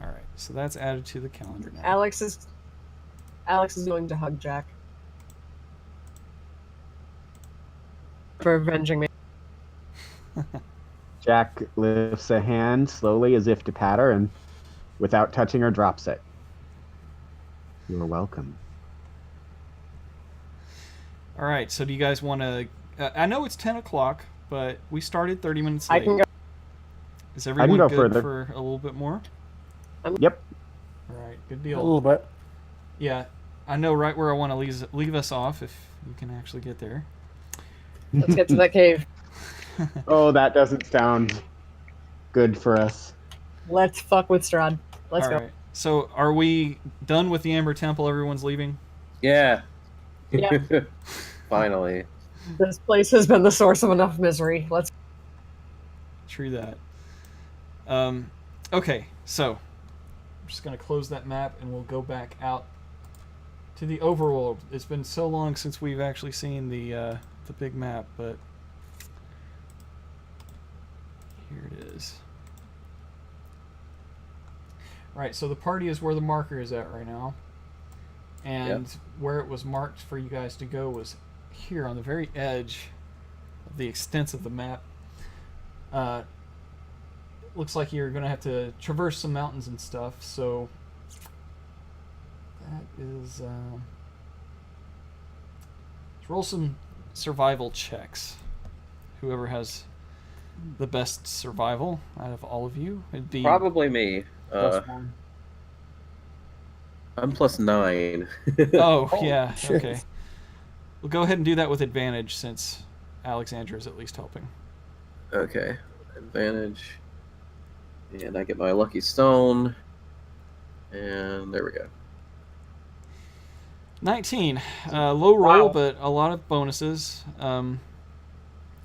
Alright, so that's added to the calendar now. Alex is going to hug Jack. For avenging me. Jack lifts a hand slowly as if to pat her, and without touching her, drops it. You're welcome. Alright, so do you guys want to... I know it's 10 o'clock, but we started 30 minutes I late. can go. Is everyone go good further. for a little bit more? Yep. Alright, good A deal. little bit. Yeah, I know right where I want to leave us off if you can actually get there. Let's get to that cave. Oh, that doesn't sound good for us. Let's fuck with Strahd. Let's go. Alright, so are we done with the Amber Temple? Everyone's leaving? Yeah. Yeah. Finally. This place has been the source of enough misery. Let's. True that. Okay, so I'm just going to close that map and we'll go back out to the overworld. It's been so long since we've actually seen the big map, but here it is. Right, so the party is where the marker is at right now. And where it was marked for you guys to go was here on the very edge of the extent of the map. Looks like you're going to have to traverse some mountains and stuff, so that is... let's roll some survival checks. Whoever has the best survival out of all of you, it'd be... Probably me. +1. I'm +9. Oh, yeah, shit. okay. We'll go ahead and do that with advantage since Alexandra is at least helping. Okay. Advantage. And I get my lucky stone. And there we go. 19. Low roll, Wow. but a lot of bonuses.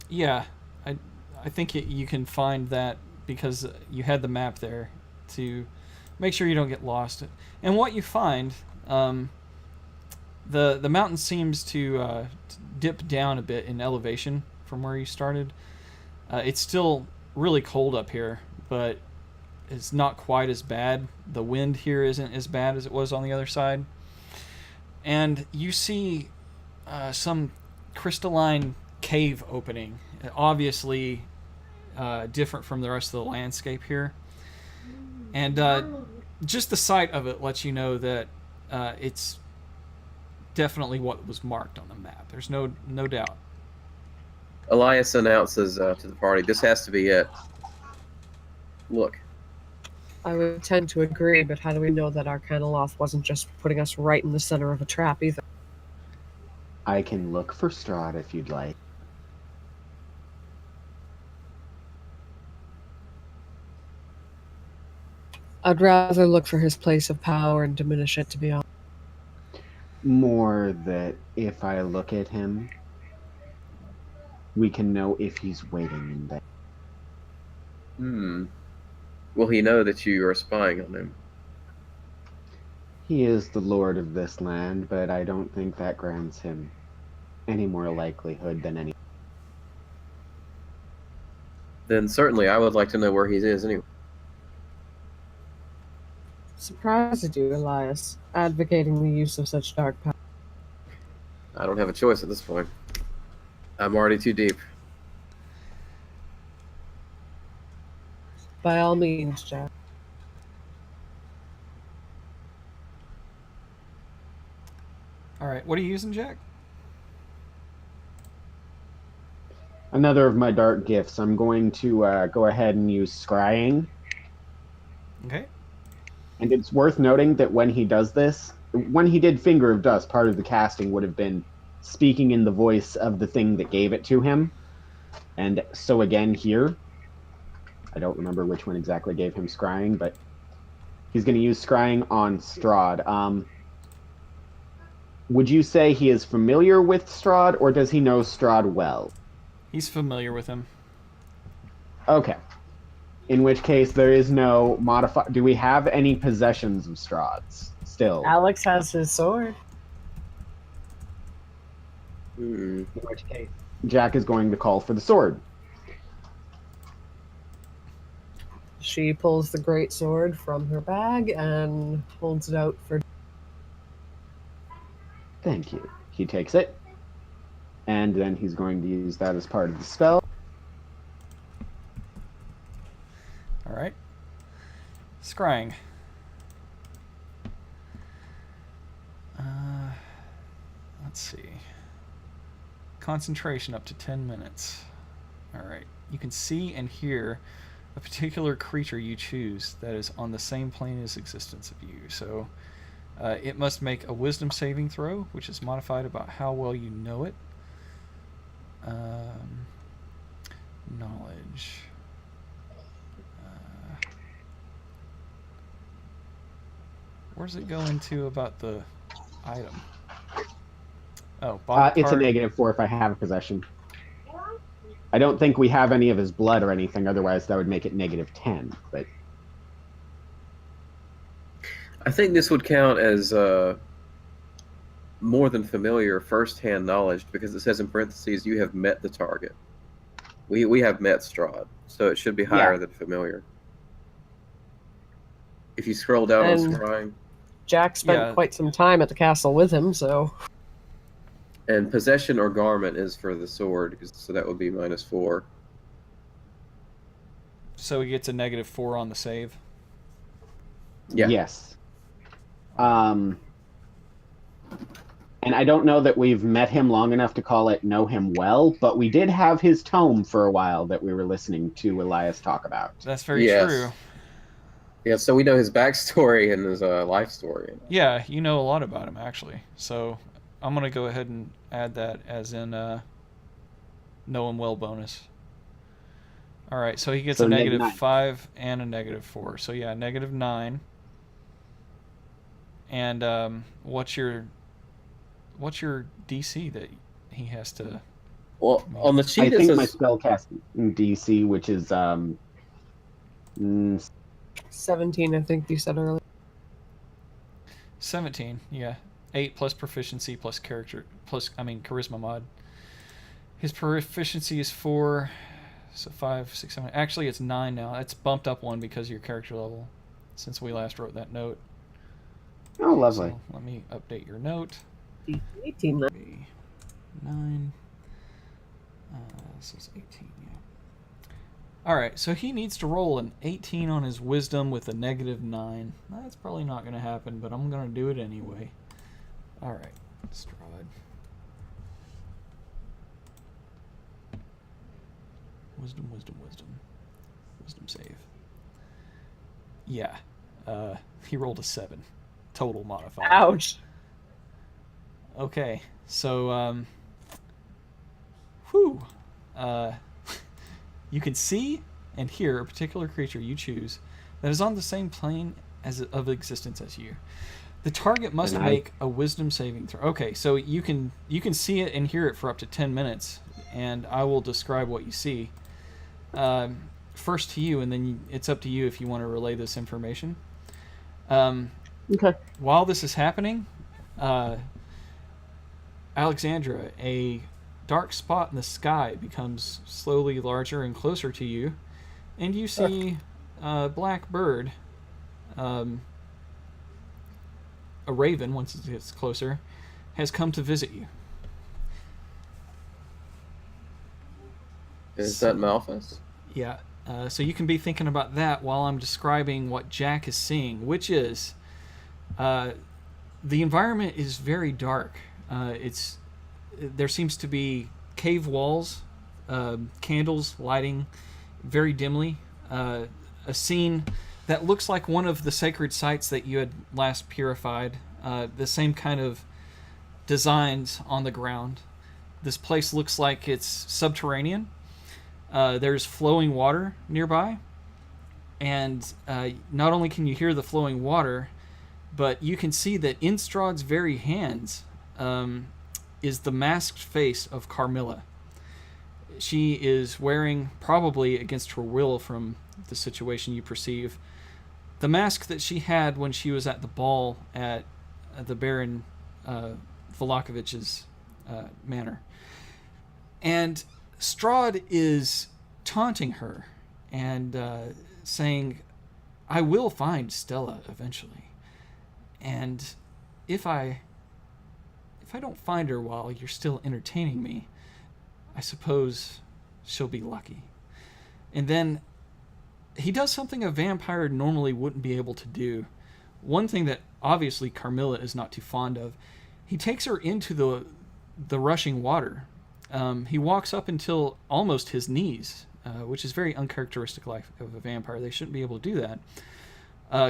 Yeah, I think you can find that because you had the map there to make sure you don't get lost. And what you find, the mountain seems to dip down a bit in elevation from where you started. It's still really cold up here, but it's not quite as bad. The wind here isn't as bad as it was on the other side. And you see some crystalline cave opening, obviously different from the rest of the landscape here. And just the sight of it lets you know that it's definitely what was marked on the map. There's no doubt. Elias announces to the party, this has to be it. Look. I would tend to agree, but how do we know that Arcanoloth wasn't just putting us right in the center of a trap either? I can look for Strahd if you'd like. I'd rather look for his place of power and diminish it, to be honest. More that if I look at him, we can know if he's waiting in there. Hmm. Will he know that you are spying on him? He is the lord of this land, but I don't think that grants him any more likelihood than any. Then certainly I would like to know where he is anyway. Surprised at you, Elias, advocating the use of such dark power. I don't have a choice at this point. I'm already too deep. By all means, Jack. All right, what are you using, Jack? Another of my dark gifts. I'm going to go ahead and use scrying. Okay. And it's worth noting that when he does this, when he did Finger of Dust, part of the casting would have been speaking in the voice of the thing that gave it to him. And so again here, I don't remember which one exactly gave him scrying, but he's going to use scrying on Strahd. Would you say he is familiar with Strahd, or does he know Strahd well? He's familiar with him. Okay. In which case, there is no modify. Do we have any possessions of Strahd's still? Alex has his sword. Hmm. In which case, Jack is going to call for the sword. She pulls the great sword from her bag and holds it out for. Thank you. He takes it, and then he's going to use that as part of the spell. All right. Scrying. Let's see. Concentration up to 10 minutes. All right. You can see and hear a particular creature you choose that is on the same plane as existence of you. So it must make a wisdom saving throw, which is modified about how well you know it. Knowledge. Where does it go into about the item? Oh, body It's a part. -4 if I have a possession. I don't think we have any of his blood or anything, otherwise that would make it -10. But I think this would count as more than familiar first-hand knowledge because it says in parentheses you have met the target. We have met Strahd, so it should be higher than familiar. If you scroll down on And- scrying, Jack spent quite some time at the castle with him, so. and possession or garment is for the sword, so that would be -4. So he gets a -4 on the save. Yeah. yes. And I don't know that we've met him long enough to call it know him well, but we did have his tome for a while that we were listening to Elias talk about. That's very Yes. true. Yeah, so we know his backstory and his life story. Yeah, you know a lot about him, actually. So I'm going to go ahead and add that as in know him well bonus. All right, so he gets So a -9. -5 and a -4. So yeah, -9. And what's your DC that he has to? Well, on the I sheet it think my says spellcasting DC, which is 17, I think you said earlier. 17, yeah. 8 plus proficiency plus character plus charisma mod. His proficiency is 4, so 5, 6, 7. Actually, it's 9 now. It's bumped up 1 because of your character level since we last wrote that note. oh, lovely. So let me update your note. 18. 9. This is 18. Yeah. All right, so he needs to roll an 18 on his wisdom with a -9. That's probably not going to happen, but I'm going to do it anyway. All right, Strahd. Wisdom. Wisdom save. Yeah, he rolled a 7. Total modifier. Ouch. Okay, so, you can see and hear a particular creature you choose that is on the same plane of existence as you. The target must make a wisdom saving throw. Okay, so you can see it and hear it for up to 10 minutes, and I will describe what you see. first to you, and then it's up to you if you want to relay this information. Um, Okay. while this is happening, uh, Alexandra, a dark spot in the sky becomes slowly larger and closer to you, and you see a black bird, um, a raven, once it gets closer, has come to visit you. Is that Malphus? Yeah. So you can be thinking about that while I'm describing what Jack is seeing, which is the environment is very dark. There seems to be cave walls, candles lighting very dimly, a scene that looks like one of the sacred sites that you had last purified. The same kind of designs on the ground. This place looks like it's subterranean. There's flowing water nearby, and not only can you hear the flowing water, but you can see that in Strahd's very hands is the masked face of Carmilla. She is wearing, probably against her will from the situation you perceive, the mask that she had when she was at the ball at the Baron Volakovich's manor. And Strahd is taunting her and saying, I will find Stella eventually. And if I don't find her while you're still entertaining me, I suppose she'll be lucky. And then he does something a vampire normally wouldn't be able to do. One thing that obviously Carmilla is not too fond of, he takes her into the rushing water. He walks up until almost his knees, which is very uncharacteristic of a vampire. They shouldn't be able to do that.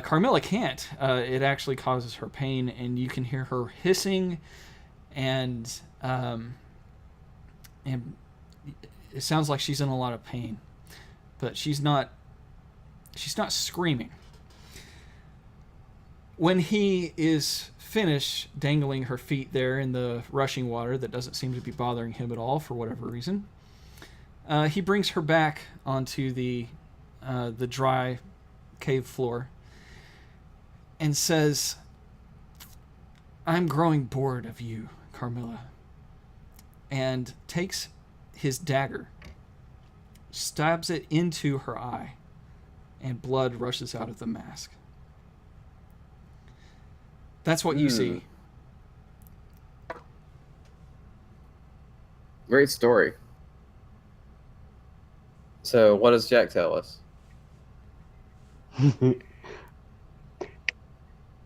Carmilla can't. It actually causes her pain, and you can hear her hissing, and it sounds like she's in a lot of pain, but she's not screaming. When he is finished dangling her feet there in the rushing water that doesn't seem to be bothering him at all for whatever reason, he brings her back onto the dry cave floor and says, I'm growing bored of you, Carmilla, and takes his dagger, stabs it into her eye, and blood rushes out of the mask. That's what you see. Great story. So, what does Jack tell us?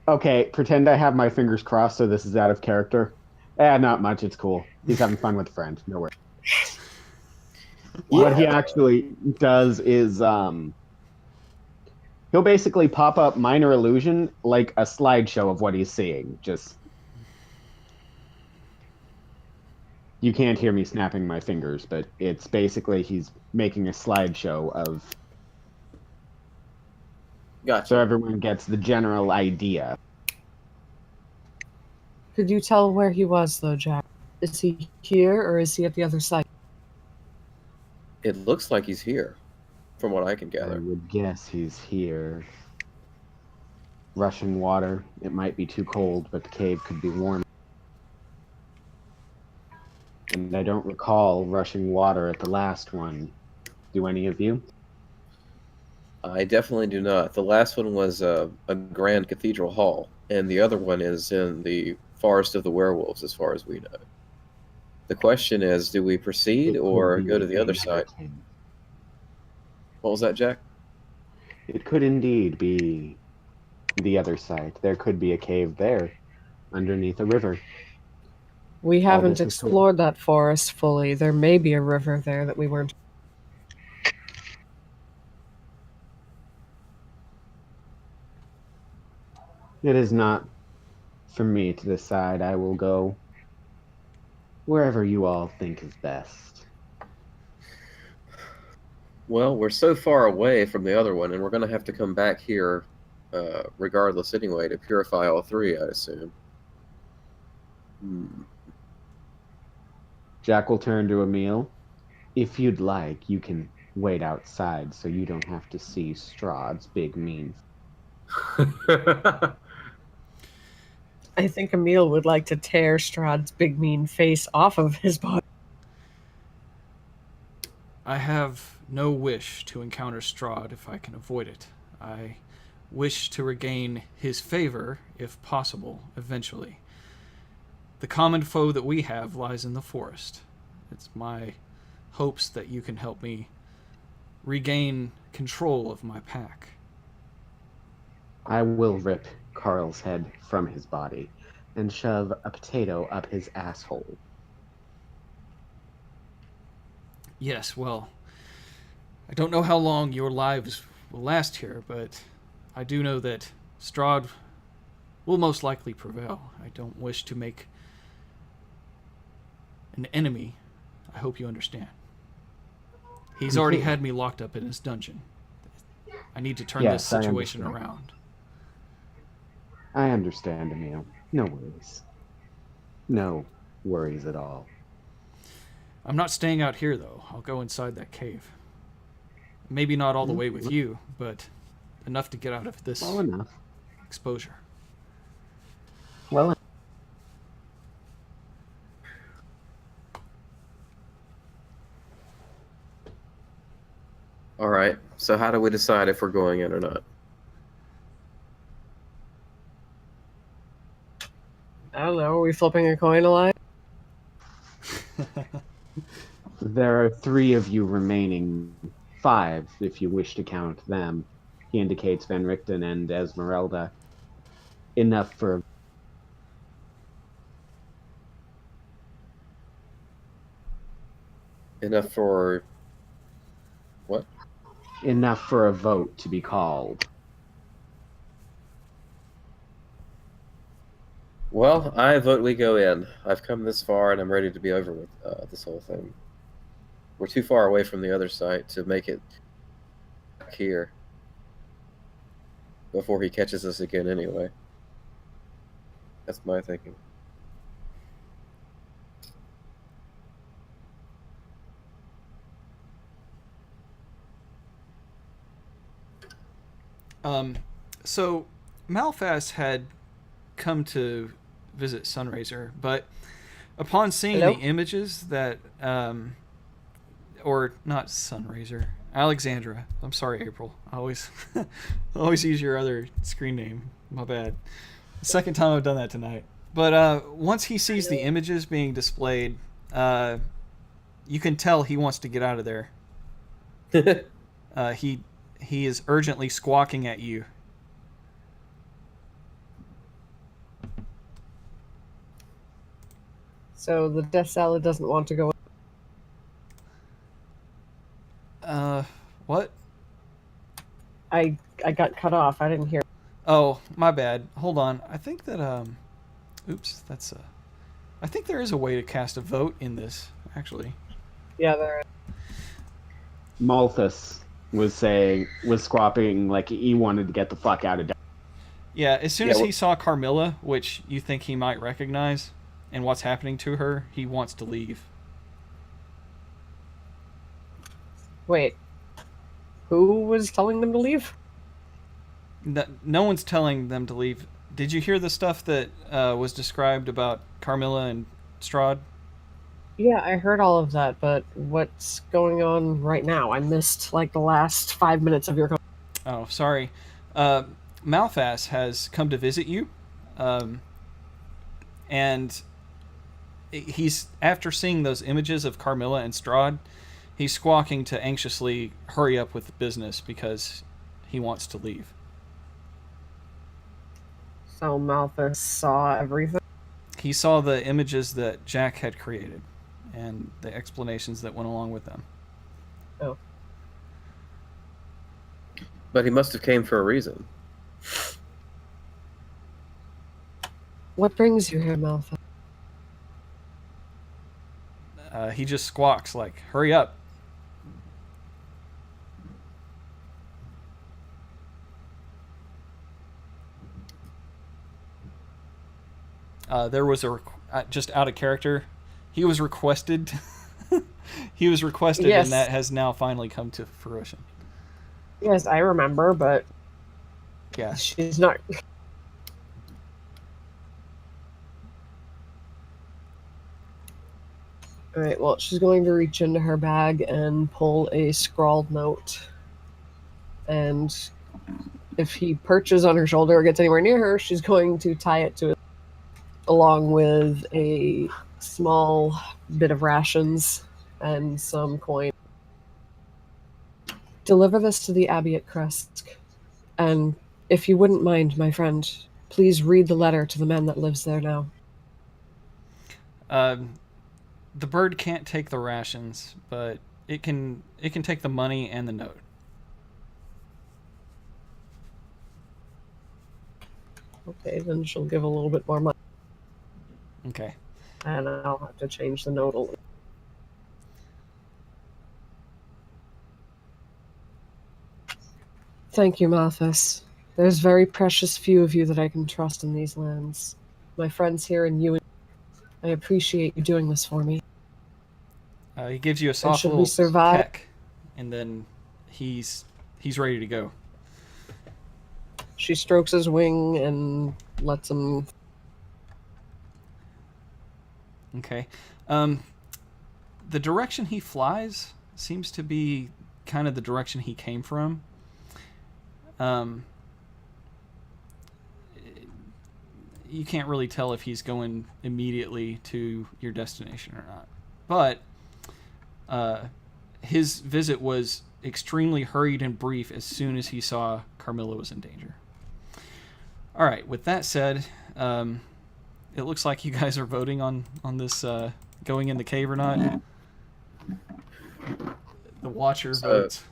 Okay, pretend I have my fingers crossed so this is out of character. Not much, it's cool. He's having fun with a friend, no worries. What he actually does is he'll basically pop up minor illusion, like a slideshow of what he's seeing. Just, you can't hear me snapping my fingers, but it's basically he's making a slideshow of, Gotcha. so everyone gets the general idea. Could you tell where he was, though, Jack? Is he here, or is he at the other side? It looks like he's here, from what I can I gather. would guess he's here. Rushing water. It might be too cold, but the cave could be warm. And I don't recall rushing water at the last one. Do any of you? I definitely do not. The last one was a grand cathedral hall, and the other one is in the forest of the werewolves, as far as we know. The question is, do we proceed It or could be go to the other any side? cave. What was that, Jack? It could indeed be the other side. There could be a cave there, underneath a river. We haven't this is explored that forest fully. There may be a river there that we weren't. It is not for me to decide. I will go wherever you all think is best. Well, we're so far away from the other one, and we're going to have to come back here regardless anyway to purify all three, I assume. Jack will turn to Emil. If you'd like, you can wait outside so you don't have to see Strahd's big mean. I think Emil would like to tear Strahd's big mean face off of his body. I have no wish to encounter Strahd if I can avoid it. I wish to regain his favor, if possible, eventually. The common foe that we have lies in the forest. It's my hopes that you can help me regain control of my pack. I will rip Carl's head from his body and shove a potato up his asshole. Yes, well, I don't know how long your lives will last here, but I do know that Strahd will most likely prevail. I don't wish to make an enemy. I hope you understand. He's already had me locked up in his dungeon. I need to turn this Yes, I situation understand. around. I understand, Emil. No worries. No worries at all. I'm not staying out here, though. I'll go inside that cave. Maybe not all the way with you, but enough to get out of this Well enough. exposure. Well, All right. So how do we decide if we're going in or not? I don't know. Are we flipping a coin a lot? there are 3 of you remaining. 5, if you wish to count them. He indicates Van Richten and Esmeralda. Enough for Enough for what? enough for a vote to be called. Well, I vote we go in. I've come this far, and I'm ready to be over with this whole thing. We're too far away from the other site to make it back here before he catches us again anyway. That's my thinking. So Malphas had come to visit Sunraiser, but upon seeing Hello? the images that, or not Sunraiser, Alexandra. I'm sorry, April. I always use your other screen name. My bad. Second time I've done that tonight. But once he sees the images being displayed, you can tell he wants to get out of there. He is urgently squawking at you. So the Death Salad doesn't want to go. What? I got cut off. I didn't hear. Oh, my bad. Hold on. I think that oops, that's I think there is a way to cast a vote in this, actually. Yeah, there. Malthus was squawking like he wanted to get the fuck out of. Yeah, as soon as he saw Carmilla, which you think he might recognize, and what's happening to her, he wants to leave. Wait. Who was telling them to leave? No one's telling them to leave. Did you hear the stuff that was described about Carmilla and Strahd? Yeah, I heard all of that, but what's going on right now? I missed like the last 5 minutes of your. Oh, sorry. Malphas has come to visit you, and he's after seeing those images of Carmilla and Strahd, he's squawking to anxiously hurry up with the business because he wants to leave. So Malthus saw everything. He saw the images that Jack had created and the explanations that went along with them. Oh. But he must have came for a reason. What brings you here, Malthus? He just squawks like, hurry up. There was just out of character, he was requested He was requested, Yes. and that has now finally come to fruition. Yes, I remember, but Yeah. she's not. All right. Well, she's going to reach into her bag and pull a scrawled note. And if he perches on her shoulder or gets anywhere near her, she's going to tie it to it, along with a small bit of rations and some coin. Deliver this to the Abbey at Kresk. And if you wouldn't mind, my friend, please read the letter to the man that lives there now. The bird can't take the rations, but it can take the money and the note. Okay, then she'll give a little bit more money. Okay. And I'll have to change the note a little. Thank you, Malthus. There's very precious few of you that I can trust in these lands. My friends here and you, I appreciate you doing this for me. He gives you a soft should we little survive- peck, and then he's ready to go. She strokes his wing and lets him. Okay. The direction he flies seems to be kind of the direction he came from. You can't really tell if he's going immediately to your destination or not. But his visit was extremely hurried and brief as soon as he saw Carmilla was in danger. All right, with that said, it looks like you guys are voting on this going in the cave or not. The Watcher votes.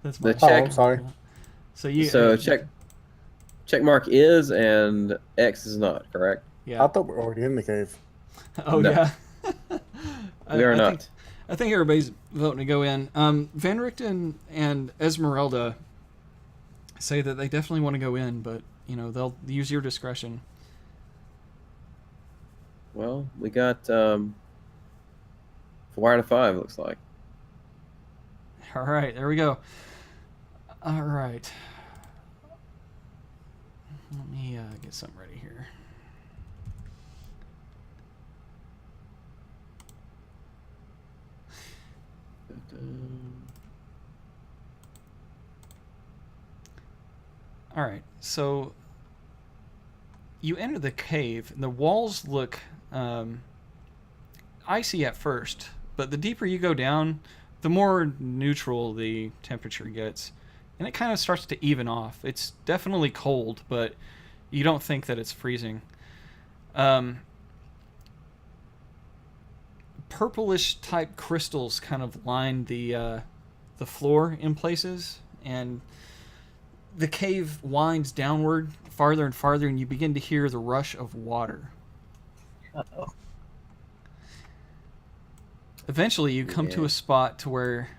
That's my The check. I'm sorry. So check mark is and X is not, correct? Yeah. I thought we were already in the cave. Oh No. yeah. We are not. I think everybody's voting to go in. Van Richten and Esmeralda say that they definitely want to go in, but they'll use your discretion. Well, we got 4 out of 5, looks like. All right, there we go. All right. Let me get something ready here. All right, so you enter the cave, and the walls look icy at first, but the deeper you go down, the more neutral the temperature gets, and it kind of starts to even off. It's definitely cold, but you don't think that it's freezing. Purplish type crystals kind of line the floor in places, and the cave winds downward farther and farther, and you begin to hear the rush of water. Uh-oh. Eventually, you come to a spot to where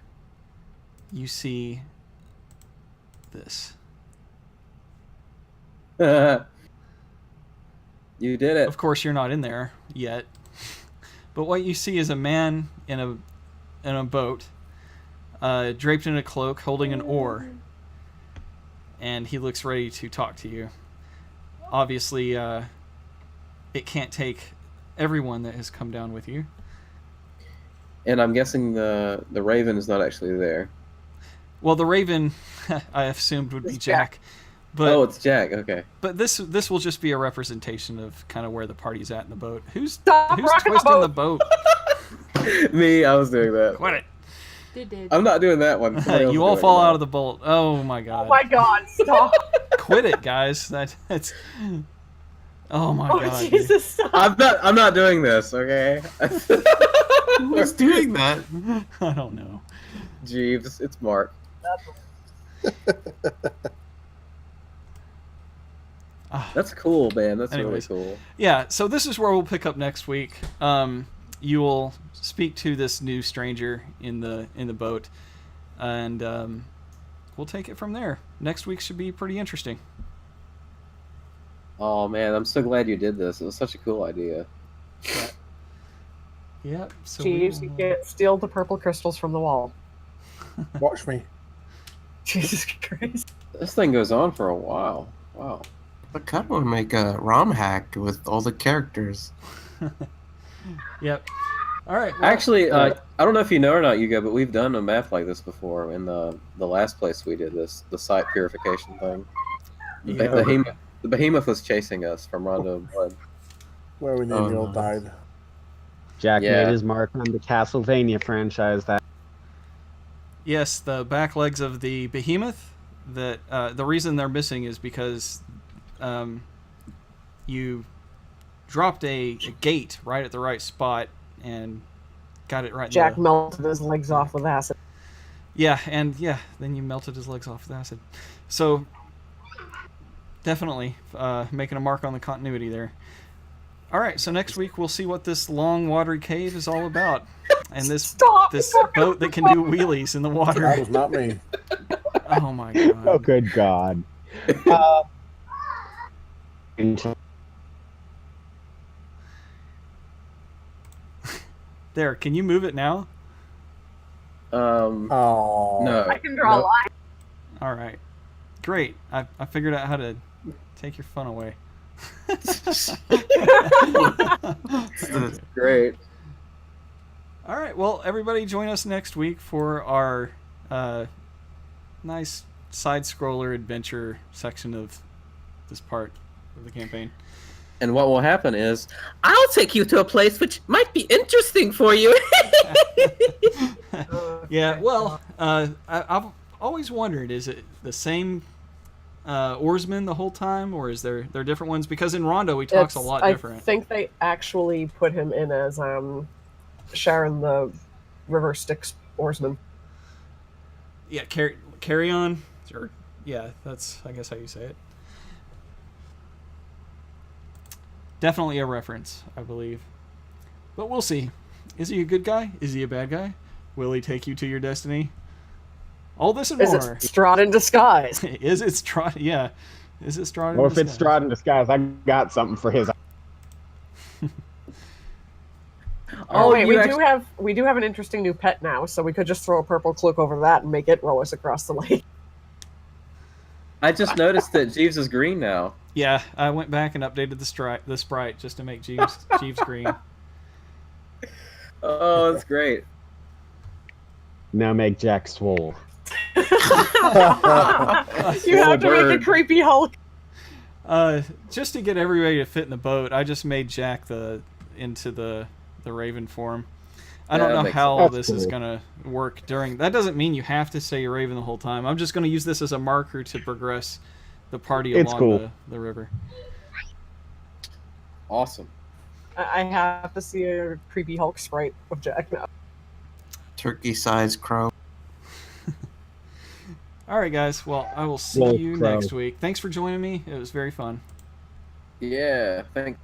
you see this. You did it. Of course, you're not in there yet, but what you see is a man in a boat, draped in a cloak, holding an oar, and he looks ready to talk to you. Obviously, it can't take everyone that has come down with you. And I'm guessing the Raven is not actually there. Well, the Raven, I assumed would be It's Jack. But, Oh, it's Jack. Okay. But this will just be a representation of kind of where the party's at in the boat. Who's Stop rocking twisting the the boat? Me, I was doing that. Quit Did. I'm not doing that one. Somebody it! else You do all it, fall you know. out of the boat. Oh my god! Oh my god, stop. Quit it, guys! That's. Oh my Oh, god! dude. Jesus, stop. I'm not doing this. Okay. Who was doing that? I don't know. Jeeves, it's Mark. Ah. That's cool, man. That's Anyways. really cool. Yeah, so this is where we'll pick up next week. You will speak to this new stranger in the boat, and we'll take it from there. Next week should be pretty interesting. Oh man, I'm so glad you did this. It was such a cool idea. Yep. So Jeeves, you can't steal the purple crystals from the wall. Watch me. Jesus Christ. This thing goes on for a while. Wow. I kind of want to make a ROM hack with all the characters. Yep. All right. Well, Actually, I don't know if you know or not, Hugo, but we've done a map like this before in the last place we did this, the site purification thing. The, Yeah. the behemoth was chasing us from Rondo and Blood. Where we nearly all no. died. Jack Yeah. made his mark on the Castlevania franchise. That yes, the back legs of the behemoth. That the reason they're missing is because you dropped a gate right at the right spot and got it right. Jack melted his legs off with acid. Yeah, and then you melted his legs off with acid. So definitely making a mark on the continuity there. All right, so next week we'll see what this long watery cave is all about, and this boat that can do wheelies in the That water. was not me. Oh my god! oh, good God. There, can you move it now? Oh. No. I can draw a no. line. All right, great. I figured out how to take your fun away. Great. All right, well, everybody join us next week for our nice side-scroller adventure section of this part of the campaign. And what will happen is, I'll take you to a place which might be interesting for you. Yeah, well, I've always wondered, is it the same oarsman the whole time, or is there different ones? Because in Rondo he talks a lot different. I think they actually put him in as Sharon the River Styx oarsman. Yeah, carry on, or yeah, that's I guess how you say it. Definitely a reference, I believe. But we'll see. Is he a good guy? Is he a bad guy? Will he take you to your destiny? All this and Is more. it Strahd in disguise? Is it Strahd? Yeah. Is it Strahd? Or if it's Strahd in disguise, I got something for his. Oh wait, we do have an interesting new pet now, so we could just throw a purple cloak over that and make it row us across the lake. I just noticed that Jeeves is green now. Yeah, I went back and updated the sprite just to make Jeeves green. Oh, that's great. Now make Jack swole. You have to make a creepy Hulk. Just to get everybody to fit in the boat, I just made Jack into the Raven form. I don't know how this is gonna work during. That doesn't mean you have to say you're Raven the whole time. I'm just gonna use this as a marker to progress the party along the river. Awesome. I have to see a creepy Hulk sprite of Jack now. Turkey-sized crow. All right, guys. Well, I will see you next week. Thanks for joining me. It was very fun. Yeah, thanks.